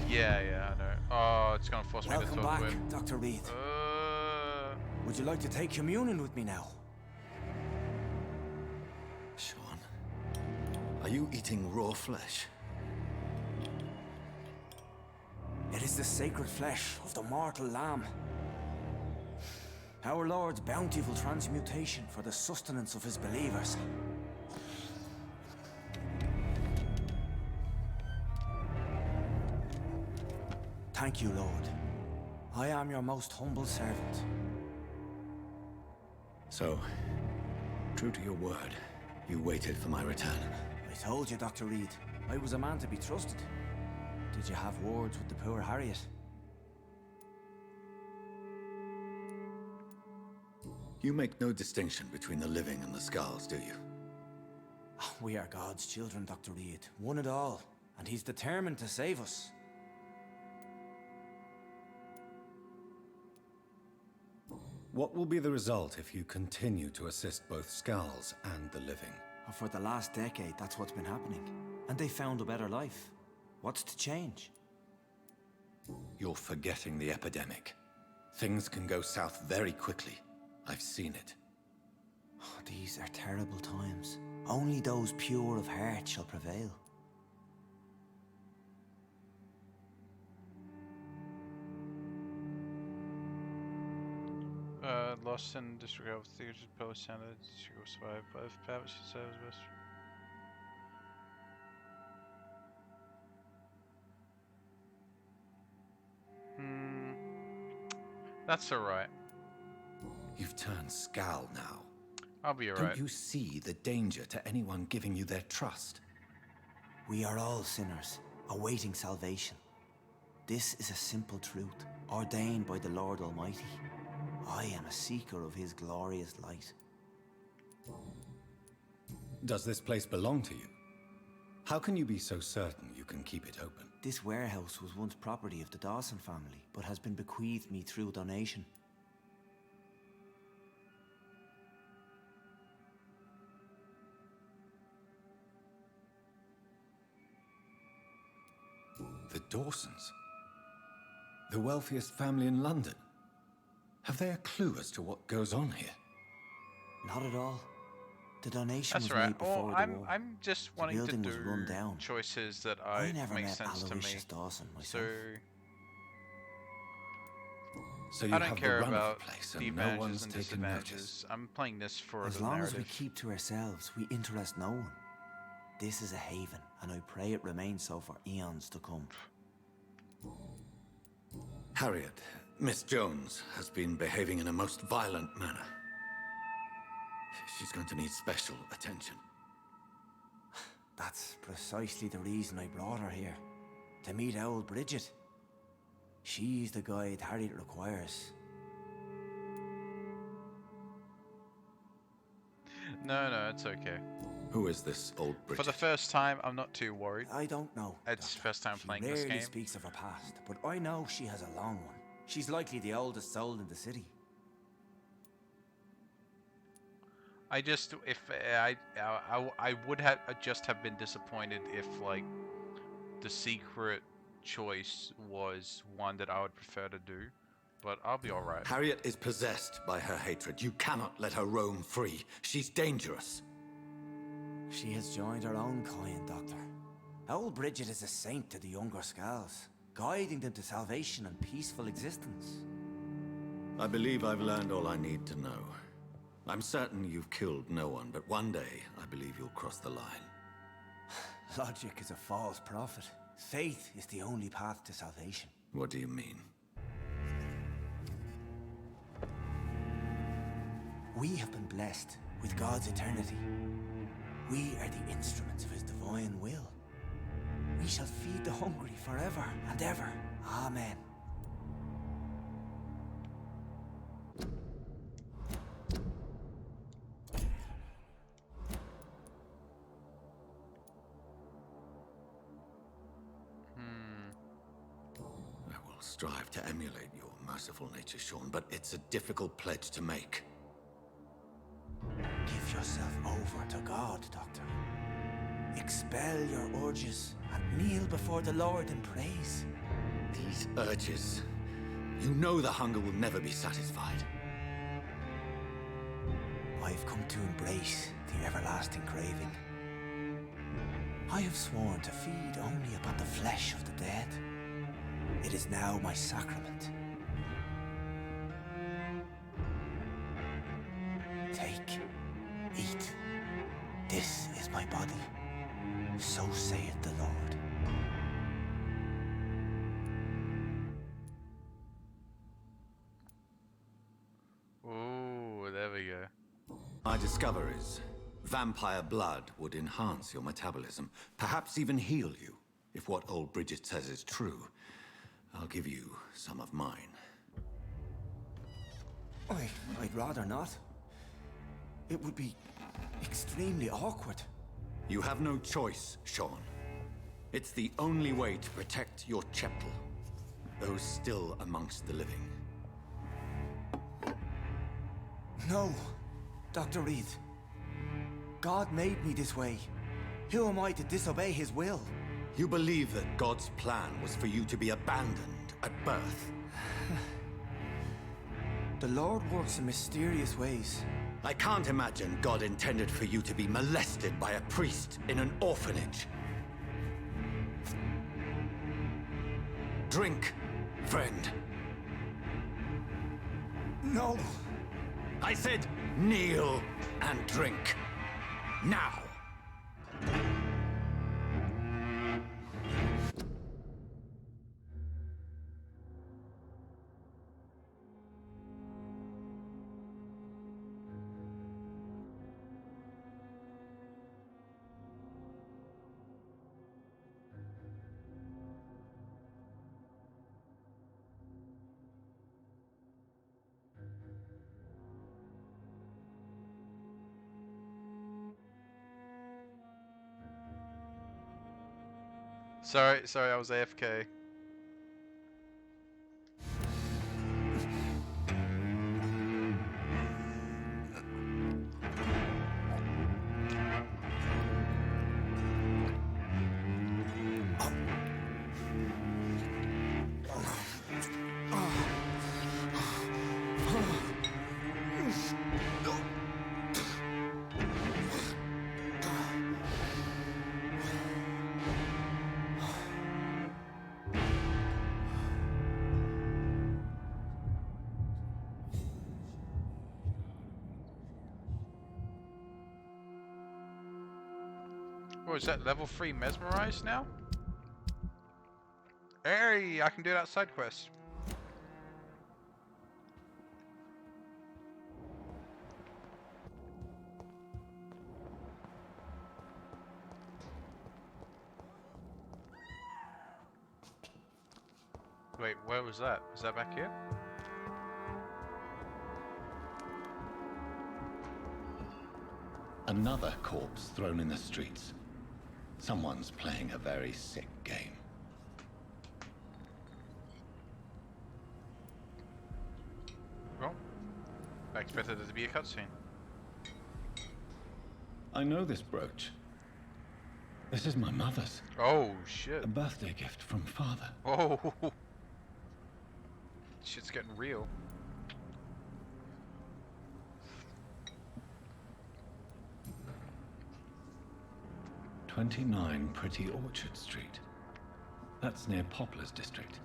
Speaker 1: Yeah, I know. Oh, it's gonna force me to
Speaker 2: Welcome
Speaker 1: talk
Speaker 2: back,
Speaker 1: to him.
Speaker 2: Dr. Reed. Would you like to take communion with me now?
Speaker 9: Sean, are you eating raw flesh?
Speaker 2: It is the sacred flesh of the mortal lamb. Our Lord's bountiful transmutation for the sustenance of his believers. Thank you, Lord. I am your most humble servant.
Speaker 9: So, true to your word, you waited for my return.
Speaker 2: I told you, Dr. Reed, I was a man to be trusted. Did you have words with the poor Harriet?
Speaker 9: You make no distinction between the living and the skulls, do you?
Speaker 2: We are God's children, Dr. Reed. One and all. And he's determined to save us.
Speaker 4: What will be the result if you continue to assist both skulls and the living?
Speaker 2: For the last decade, that's what's been happening. And they found a better life. What's to change?
Speaker 9: You're forgetting the epidemic. Things can go south very quickly. I've seen it.
Speaker 2: Oh, these are terrible times. Only those pure of heart shall prevail.
Speaker 1: Lost and disregard of theaters, power standards, she will survive, but if perhaps she serves best. That's alright.
Speaker 9: You've turned Skal now.
Speaker 1: I'll be alright.
Speaker 9: Don't you see the danger to anyone giving you their trust?
Speaker 2: We are all sinners, awaiting salvation. This is a simple truth, ordained by the Lord Almighty. I am a seeker of his glorious light.
Speaker 4: Does this place belong to you? How can you be so certain you can keep it open?
Speaker 2: This warehouse was once property of the Dawson family, but has been bequeathed me through donation.
Speaker 4: The Dawsons? The wealthiest family in London? Have they a clue as to what goes on here?
Speaker 2: Not at all. The donation
Speaker 1: That's
Speaker 2: was
Speaker 1: right.
Speaker 2: made before the war.
Speaker 1: I'm just wanting to
Speaker 2: building was
Speaker 1: do
Speaker 2: run down.
Speaker 1: choices that
Speaker 2: I never
Speaker 1: make
Speaker 2: met
Speaker 1: sense to me.
Speaker 2: Aloysius Dawson myself.
Speaker 4: So you
Speaker 1: I don't
Speaker 4: have
Speaker 1: care
Speaker 4: the run
Speaker 1: about
Speaker 4: of the place
Speaker 1: the
Speaker 4: and no
Speaker 1: advantages
Speaker 4: one's
Speaker 1: and
Speaker 4: taken
Speaker 1: disadvantages.
Speaker 4: notice.
Speaker 1: I'm playing this for
Speaker 2: As
Speaker 1: the
Speaker 2: long
Speaker 1: narrative.
Speaker 2: as we keep to ourselves, we interest no one. This is a haven, and I pray it remains so for eons to come.
Speaker 9: Harriet, Miss Jones, has been behaving in a most violent manner. She's going to need special attention.
Speaker 2: That's precisely the reason I brought her here. To meet old Bridget. She's the guide Harriet requires.
Speaker 1: No, no, it's okay.
Speaker 9: Who is this old Bridget?
Speaker 1: For the first time, I'm not too worried.
Speaker 2: I don't know.
Speaker 1: It's first time
Speaker 2: She
Speaker 1: playing this
Speaker 2: rarely
Speaker 1: game.
Speaker 2: speaks of her past, but I know she has a long one. She's likely the oldest soul in the city.
Speaker 1: I just, if I would have just have been disappointed if like the secret choice was one that I would prefer to do, but I'll be all right.
Speaker 9: Harriet is possessed by her hatred. You cannot let her roam free. She's dangerous.
Speaker 2: She has joined her own kind, Doctor. Old Bridget is a saint to the younger Scals, guiding them to salvation and peaceful existence.
Speaker 9: I believe I've learned all I need to know. I'm certain you've killed no one, but one day I believe you'll cross the line.
Speaker 2: Logic is a false prophet. Faith is the only path to salvation.
Speaker 9: What do you mean?
Speaker 2: We have been blessed with God's eternity. We are the instruments of his divine will. We shall feed the hungry forever and ever. Amen.
Speaker 9: I will strive to emulate your merciful nature, Sean, but it's a difficult pledge to make.
Speaker 2: Give yourself over to God, Doctor. Expel your urges and kneel before the Lord in praise.
Speaker 9: These urges. You know the hunger will never be satisfied.
Speaker 2: I've come to embrace the everlasting craving. I have sworn to feed only upon the flesh of the dead. It is now my sacrament. Take, eat. This is my body. So saith the Lord.
Speaker 1: Oh, there we go.
Speaker 9: My discoveries. Vampire blood would enhance your metabolism, perhaps even heal you. If what old Bridget says is true, I'll give you some of mine.
Speaker 2: I'd rather not. It would be extremely awkward.
Speaker 9: You have no choice, Sean. It's the only way to protect your chetl, those still amongst the living.
Speaker 2: No, Dr. Reed. God made me this way. Who am I to disobey his will?
Speaker 9: You believe that God's plan was for you to be abandoned at birth?
Speaker 2: The Lord works in mysterious ways.
Speaker 9: I can't imagine God intended for you to be molested by a priest in an orphanage. Drink, friend.
Speaker 2: No.
Speaker 9: I said kneel and drink. Now.
Speaker 1: Sorry, I was AFK. Oh, is that level 3 mesmerized now? Hey, I can do that side quest. Wait, where was that? Is that back here?
Speaker 4: Another corpse thrown in the streets. Someone's playing a very sick game.
Speaker 1: Well, I expected it to be a cutscene.
Speaker 4: I know this brooch. This is my mother's.
Speaker 1: Oh, shit.
Speaker 4: A birthday gift from father.
Speaker 1: Oh. Shit's getting real.
Speaker 4: "29 Pretty Orchard Street. That's near Poplar's district.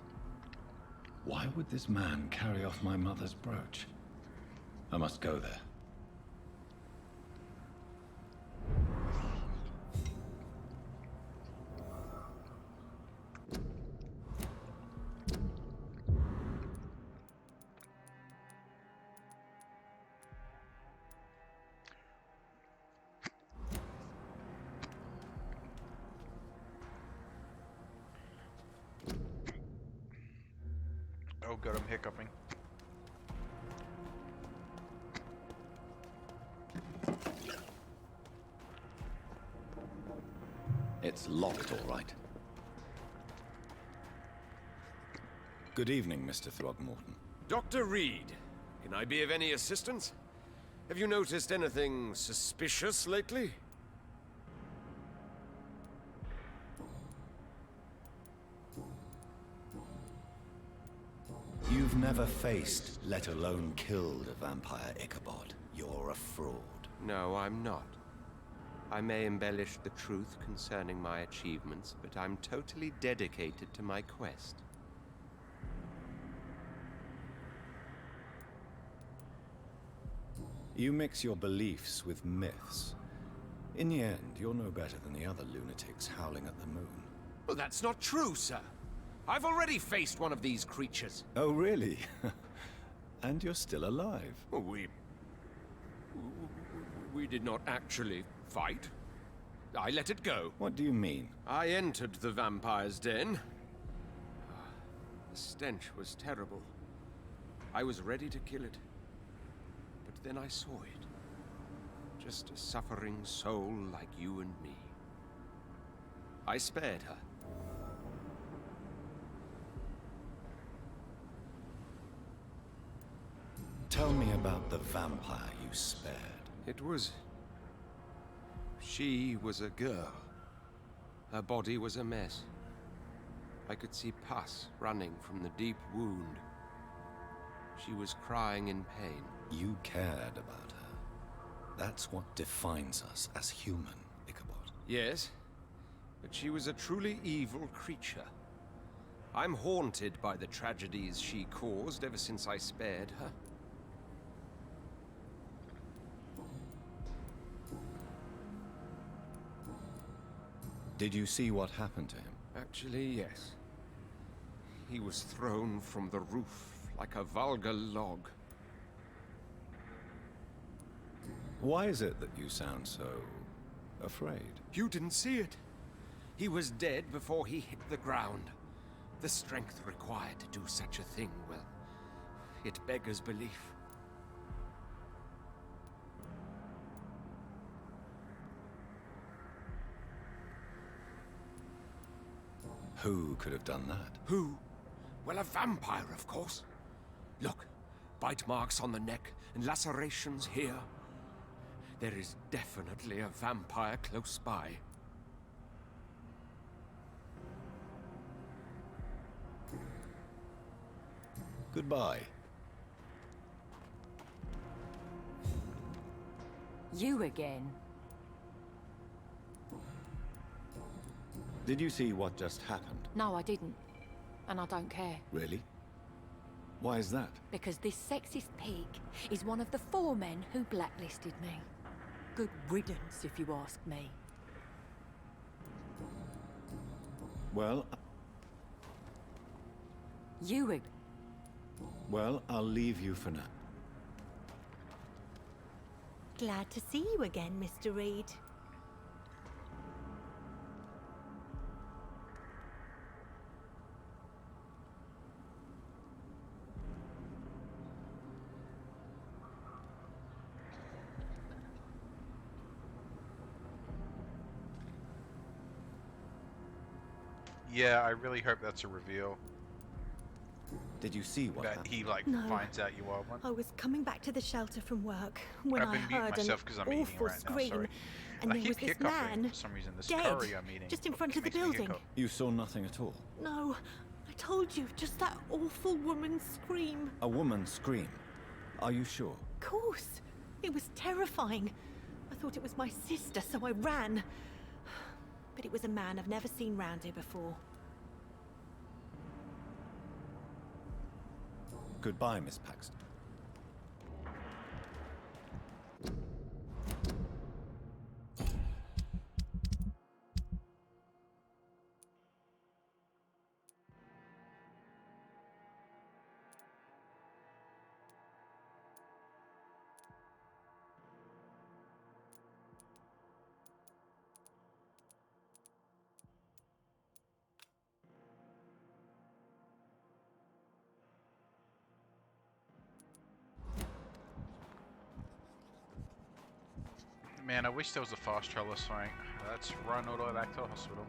Speaker 4: Why would this man carry off my mother's brooch? I must go there.
Speaker 1: Oh god, I'm hiccuping.
Speaker 4: It's locked, all right. Good evening, Mr. Throgmorton.
Speaker 7: Dr. Reed, can I be of any assistance? Have you noticed anything suspicious lately?
Speaker 9: You've never faced, let alone killed, a vampire, Ichabod. You're a fraud.
Speaker 7: No, I'm not. I may embellish the truth concerning my achievements, but I'm totally dedicated to my quest.
Speaker 4: You mix your beliefs with myths. In the end, you're no better than the other lunatics howling at the moon.
Speaker 7: Well, that's not true, sir. I've already faced one of these creatures.
Speaker 4: Oh, really? And you're still alive?
Speaker 7: Well, we did not actually fight. I let it go.
Speaker 4: What do you mean?
Speaker 7: I entered the vampire's den. The stench was terrible. I was ready to kill it. But then I saw it. Just a suffering soul like you and me. I spared her.
Speaker 9: Tell me about the vampire you spared.
Speaker 7: It was... She was a girl. Her body was a mess. I could see pus running from the deep wound. She was crying in pain.
Speaker 4: You cared about her. That's what defines us as human, Ichabod.
Speaker 7: Yes, but she was a truly evil creature. I'm haunted by the tragedies she caused ever since I spared her.
Speaker 4: Did you see what happened to him?
Speaker 7: Actually, yes. He was thrown from the roof like a vulgar log.
Speaker 4: Why is it that you sound so... afraid?
Speaker 7: You didn't see it. He was dead before he hit the ground. The strength required to do such a thing, well, it beggars belief.
Speaker 4: Who could have done that?
Speaker 7: Who? Well, a vampire, of course. Look, bite marks on the neck and lacerations here. There is definitely a vampire close by.
Speaker 4: Goodbye.
Speaker 8: You again?
Speaker 4: Did you see what just happened?
Speaker 11: No, I didn't. And I don't care.
Speaker 4: Really? Why is that?
Speaker 11: Because this sexist pig is one of the 4 men who blacklisted me. Good riddance, if you ask me.
Speaker 4: Well...
Speaker 8: You
Speaker 4: Well, I'll leave you for now.
Speaker 12: Glad to see you again, Mr. Reed.
Speaker 1: Yeah, I really hope that's a reveal.
Speaker 9: Did you see what
Speaker 1: That
Speaker 9: happened?
Speaker 1: he, like,
Speaker 12: No.
Speaker 1: finds out you are one.
Speaker 12: I was coming back to the shelter from work when
Speaker 1: I've
Speaker 12: I
Speaker 1: been muting
Speaker 12: heard an
Speaker 1: myself because I'm eating
Speaker 12: awful
Speaker 1: right now,
Speaker 12: scream,
Speaker 1: sorry.
Speaker 12: and
Speaker 1: I
Speaker 12: there
Speaker 1: keep
Speaker 12: was this
Speaker 1: hiccuping
Speaker 12: man
Speaker 1: for some reason. This
Speaker 12: dead,
Speaker 1: curry I'm eating
Speaker 12: just in front of the
Speaker 1: makes me
Speaker 12: building.
Speaker 1: hiccup.
Speaker 9: You saw nothing at all.
Speaker 12: No, I told you, just that awful woman's scream.
Speaker 9: A woman scream. Are you sure?
Speaker 12: Of course, it was terrifying. I thought it was my sister, so I ran. But it was a man I've never seen round here before.
Speaker 9: Goodbye, Miss Paxton.
Speaker 1: Man, I wish there was a fast travel or something. Let's run all the way back to the hospital.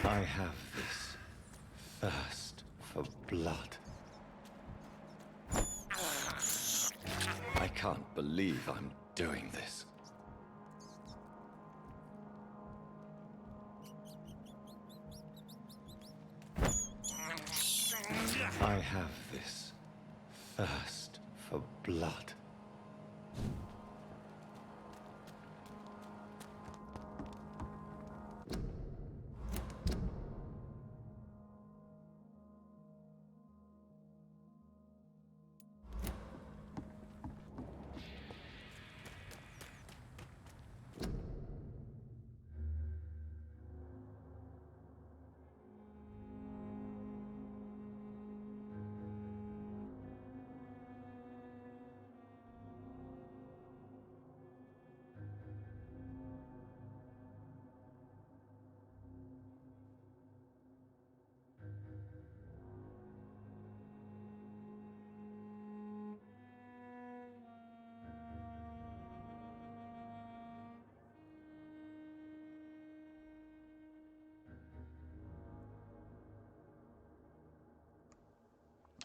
Speaker 4: I have this thirst for blood. I can't believe I'm doing this. I have this thirst for blood.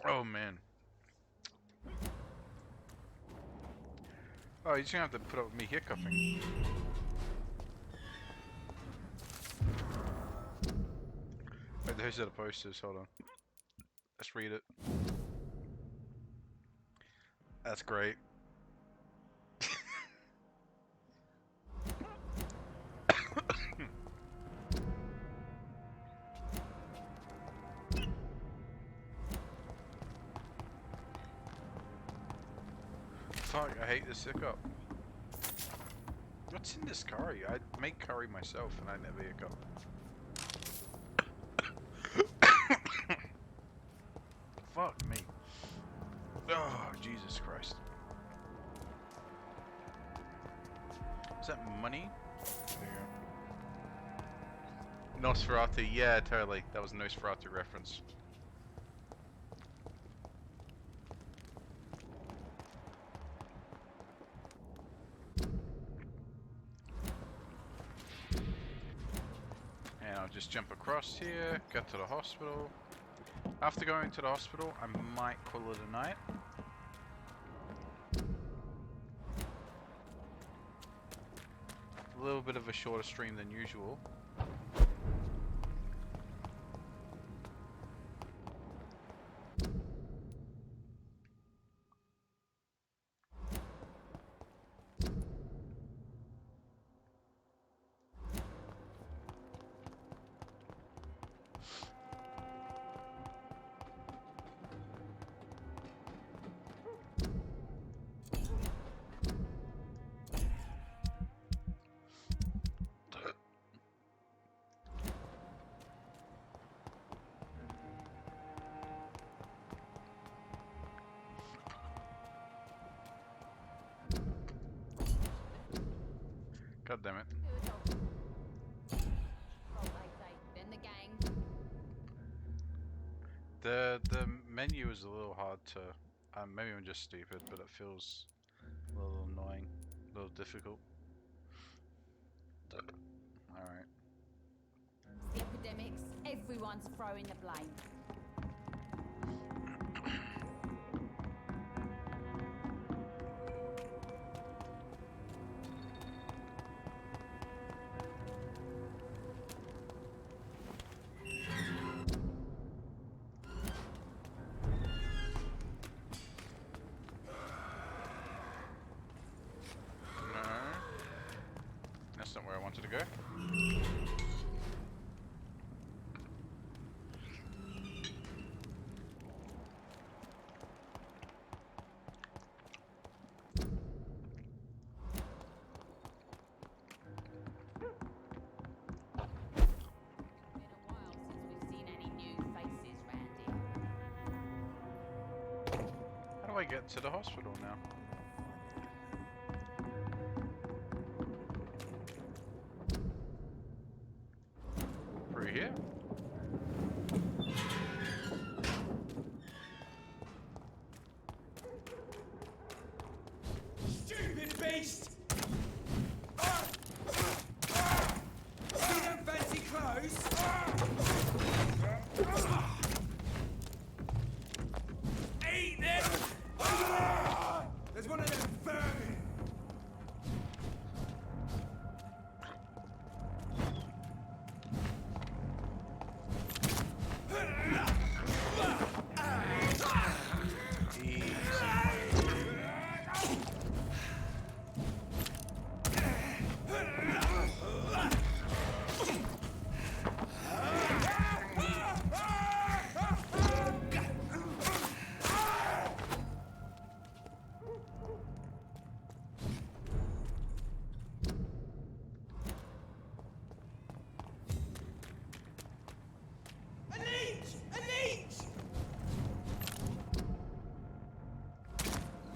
Speaker 1: Oh man. Oh, you're just gonna have to put up with me hiccuping. Wait, those are the posters, hold on. Let's read it. That's great. Fuck, I hate this hiccup. What's in this curry? I make curry myself and I never hiccup. Fuck me. Oh, Jesus Christ. Is that money? There you go. Nosferatu, yeah, totally. That was a Nosferatu reference. And I'll just jump across here, get to the hospital. After going to the hospital, I might call it a night. A little bit of a shorter stream than usual. God damn it.
Speaker 6: Then the gang.
Speaker 1: The menu is a little hard to. Maybe I'm just stupid, but it feels a little annoying, a little difficult. Alright.
Speaker 6: The epidemics, everyone's throwing the blame.
Speaker 1: That's not where I wanted to go. How do I get to the hospital now? Through here?
Speaker 10: Stupid beast! See them fancy clothes? Eat them! There's one of them vermin!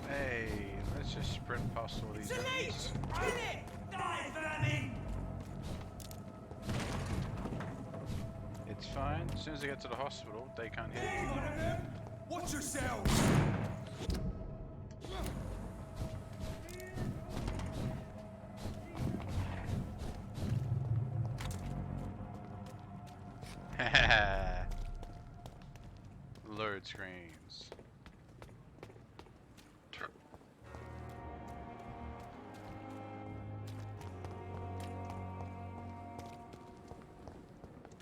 Speaker 1: Hey, let's just sprint past all these enemies.
Speaker 10: Die, vermin!
Speaker 1: It's fine. As soon as I get to the hospital, they can't hit
Speaker 10: Hey,
Speaker 1: me.
Speaker 10: one of them! Watch yourselves!
Speaker 1: Load screens.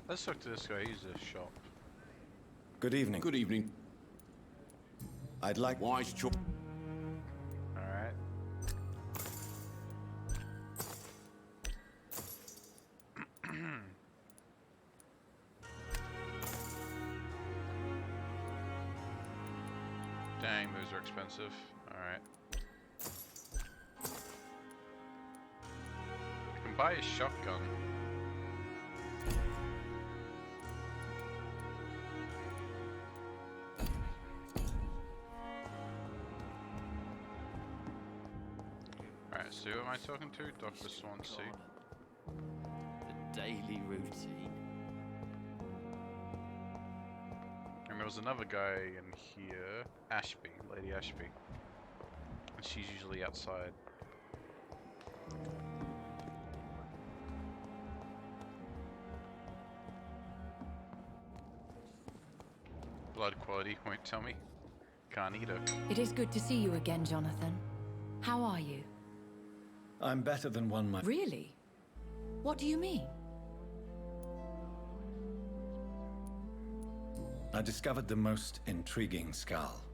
Speaker 1: Let's talk to this guy. He's a shop.
Speaker 9: Good evening.
Speaker 15: Good evening.
Speaker 9: I'd like...
Speaker 15: Wise choice.
Speaker 1: Alright. Dang, those are expensive. Alright. I can buy a shotgun. Alright, so who am I talking to? Dr. Swansea.
Speaker 17: The daily routine.
Speaker 1: And there was another guy in here, Ashby, Lady Ashby. And she's usually outside. Blood quality, won't tell me. Can't eat her.
Speaker 18: It is good to see you again, Jonathan. How are you?
Speaker 4: I'm better than one might...
Speaker 18: Really? What do you mean?
Speaker 4: I discovered the most intriguing skull.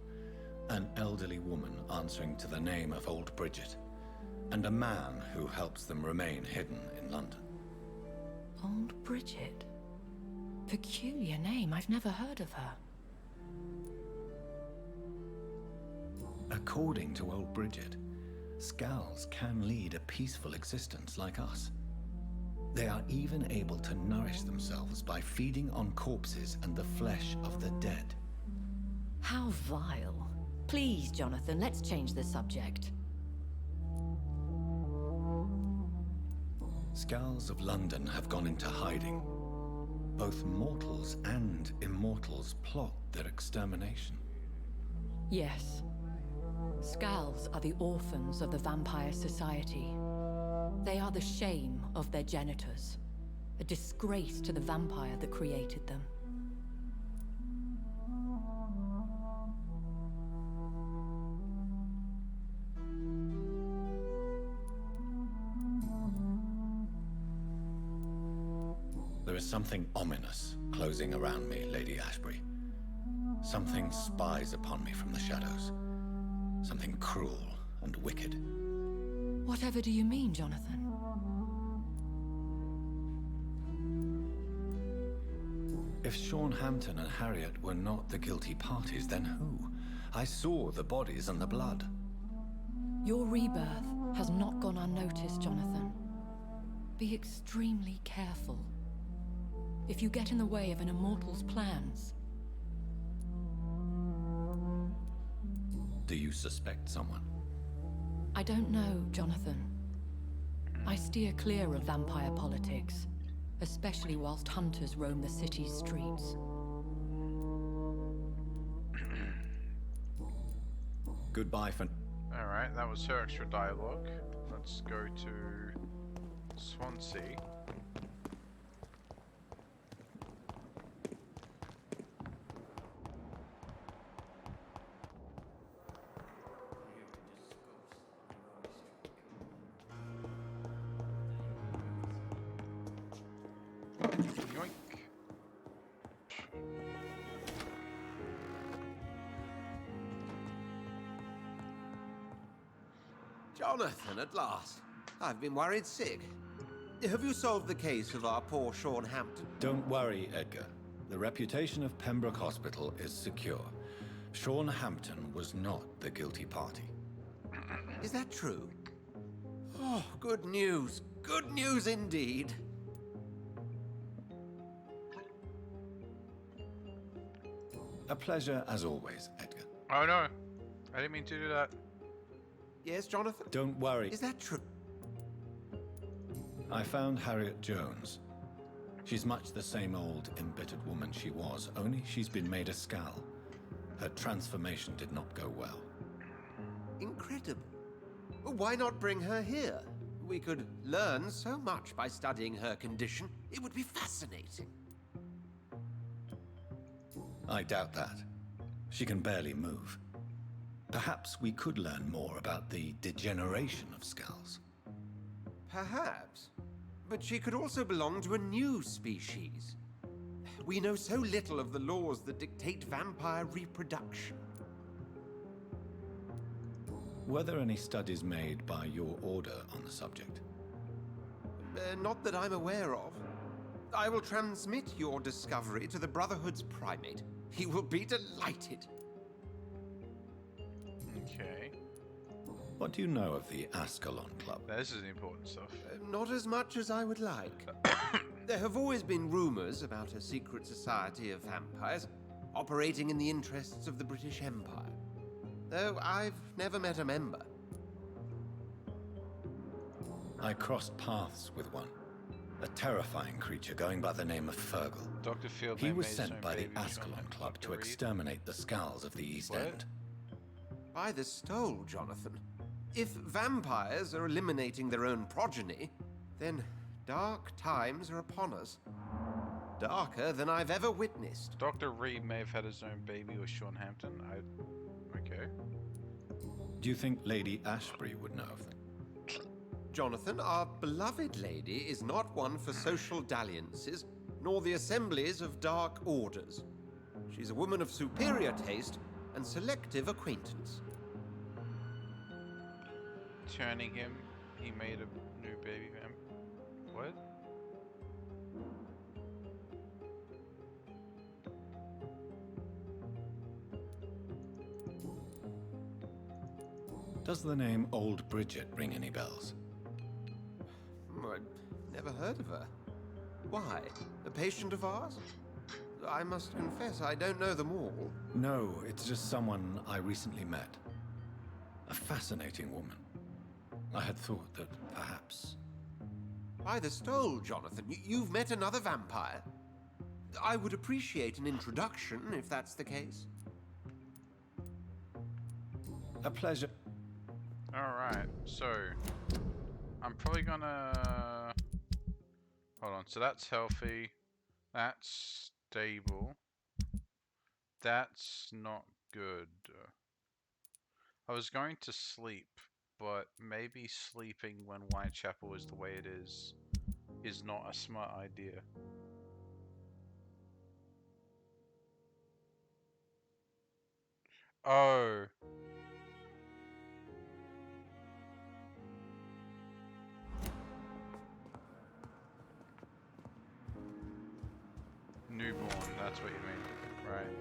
Speaker 4: An elderly woman answering to the name of Old Bridget, and a man who helps them remain hidden in London.
Speaker 18: Old Bridget? Peculiar name. I've never heard of her.
Speaker 4: According to Old Bridget, skulls can lead a peaceful existence like us. They are even able to nourish themselves by feeding on corpses and the flesh of the dead.
Speaker 18: How vile. Please, Jonathan, let's change the subject.
Speaker 4: Scows of London have gone into hiding. Both mortals and immortals plot their extermination.
Speaker 18: Yes. Scows are the orphans of the Vampire Society. They are the shame of their genitors, a disgrace to the vampire that created them.
Speaker 4: There is something ominous closing around me, Lady Ashbury. Something spies upon me from the shadows. Something cruel and wicked.
Speaker 18: Whatever do you mean, Jonathan?
Speaker 4: If Sean Hampton and Harriet were not the guilty parties, then who? I saw the bodies and the blood.
Speaker 18: Your rebirth has not gone unnoticed, Jonathan. Be extremely careful. If you get in the way of an immortal's plans...
Speaker 4: Do you suspect someone?
Speaker 18: I don't know, Jonathan. I steer clear of vampire politics, especially whilst hunters roam the city's streets.
Speaker 4: Goodbye for...
Speaker 1: Alright, that was her extra dialogue. Let's go to Swansea. Yoink.
Speaker 7: Jonathan, at last. I've been worried sick. Have you solved the case of our poor Sean Hampton?
Speaker 4: Don't worry, Edgar. The reputation of Pembroke Hospital is secure. Sean Hampton was not the guilty party.
Speaker 7: Is that true? Oh, good news. Good news indeed.
Speaker 4: A pleasure as always, Edgar.
Speaker 1: Oh no, I didn't mean to do that.
Speaker 7: Yes, Jonathan?
Speaker 4: Don't worry.
Speaker 7: Is that true?
Speaker 4: I found Harriet Jones. She's much the same old, embittered woman she was, only she's been made a Scal. Her transformation did not go well.
Speaker 7: Incredible. Why not bring her here? We could learn so much by studying her condition. It would be fascinating.
Speaker 4: I doubt that. She can barely move. Perhaps we could learn more about the degeneration of Scals.
Speaker 7: Perhaps. But she could also belong to a new species. We know so little of the laws that dictate vampire reproduction.
Speaker 4: Were there any studies made by your order on the subject?
Speaker 7: Not that I'm aware of. I will transmit your discovery to the Brotherhood's primate. He will be delighted.
Speaker 1: Okay.
Speaker 4: What do you know of the Ascalon Club?
Speaker 1: This is the important stuff.
Speaker 7: Not as much as I would like. There have always been rumors about a secret society of vampires operating in the interests of the British Empire, though I've never met a member.
Speaker 4: I crossed paths with one. A terrifying creature going by the name of Fergal.
Speaker 1: Dr. Field
Speaker 4: He was
Speaker 1: made his
Speaker 4: sent
Speaker 1: own
Speaker 4: by the
Speaker 1: baby
Speaker 4: Ascalon
Speaker 1: Sean
Speaker 4: Club
Speaker 1: Dr.
Speaker 4: to
Speaker 1: Reed.
Speaker 4: exterminate the Scals of the East
Speaker 1: What?
Speaker 4: End.
Speaker 7: By the stole, Jonathan. If vampires are eliminating their own progeny, then dark times are upon us. Darker than I've ever witnessed.
Speaker 1: Dr. Reed may have had his own baby with Sean Hampton. Okay.
Speaker 4: Do you think Lady Ashbury would know of them?
Speaker 7: Jonathan, our beloved lady is not one for social dalliances, nor the assemblies of dark orders. She's a woman of superior taste and selective acquaintance.
Speaker 1: Turning him, he made a new baby vamp. What?
Speaker 4: Does the name Old Bridget ring any bells?
Speaker 7: I'd never heard of her. Why? A patient of ours? I must confess, I don't know them all.
Speaker 4: No, it's just someone I recently met. A fascinating woman. I had thought that perhaps...
Speaker 7: By the stole, Jonathan, you've met another vampire. I would appreciate an introduction, if that's the case.
Speaker 4: A pleasure.
Speaker 1: Alright, so I'm probably gonna hold on, so that's healthy, that's stable, that's not good. I was going to sleep, but maybe sleeping when Whitechapel is the way it is not a smart idea. Oh. Newborn, that's what you mean, right.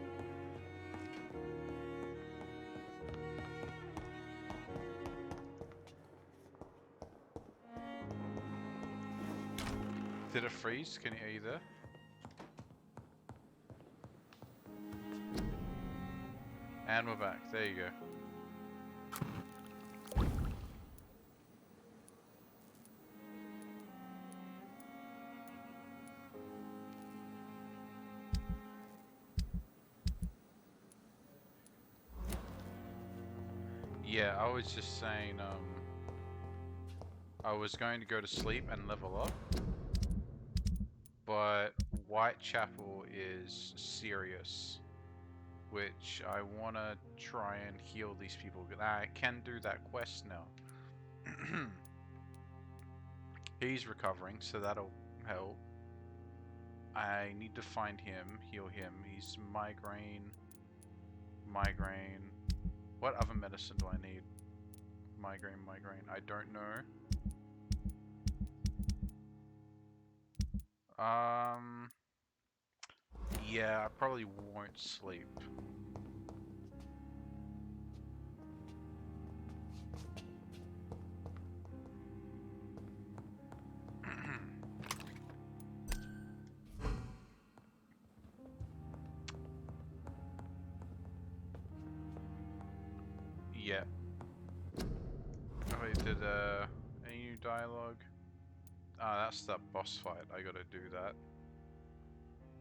Speaker 1: Did it freeze? Can you hear you there? And we're back, there you go. Yeah, I was just saying, I was going to go to sleep and level up, but Whitechapel is serious, which I want to try and heal these people. I can do that quest now. He's recovering, so that'll help. I need to find him, heal him. He's migraine. What other medicine do I need? Migraine. I don't know. Yeah, I probably won't sleep. Yeah. Oh wait, any new dialogue? Ah, that's that boss fight. I gotta do that.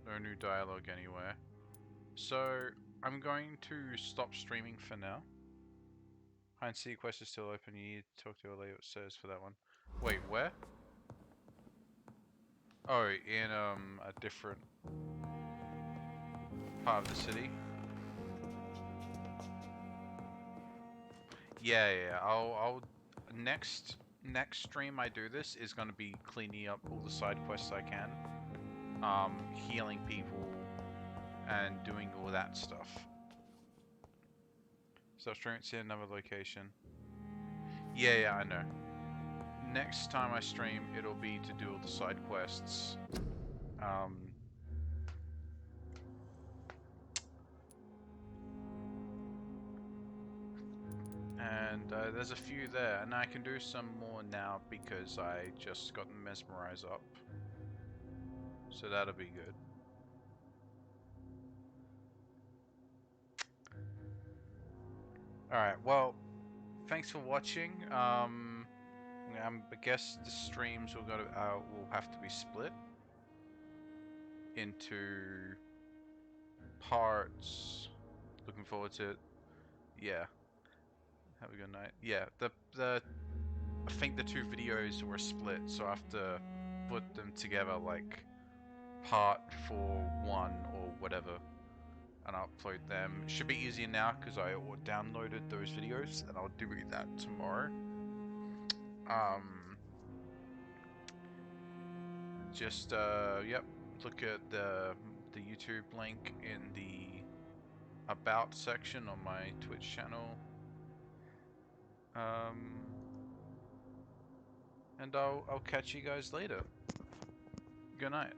Speaker 1: No new dialogue anywhere. So, I'm going to stop streaming for now. Hide and seek quest is still open. You need to talk to Elliot, it says for that one. Wait, where? Oh, in a different part of the city. Yeah. I'll next stream I do this is gonna be cleaning up all the side quests I can, healing people, and doing all that stuff. So stream in another location. Yeah, I know. Next time I stream, it'll be to do all the side quests. And there's a few there, and I can do some more now because I just got Mesmerize up. So that'll be good. Alright, well, thanks for watching. I guess the streams will have to be split into parts. Looking forward to it. Yeah. Have a good night. Yeah, I think the two videos were split, so I have to put them together like part for one or whatever, and I'll upload them. It should be easier now because I downloaded those videos, and I'll do that tomorrow. Yep, look at the YouTube link in the About section on my Twitch channel. And I'll catch you guys later. Good night.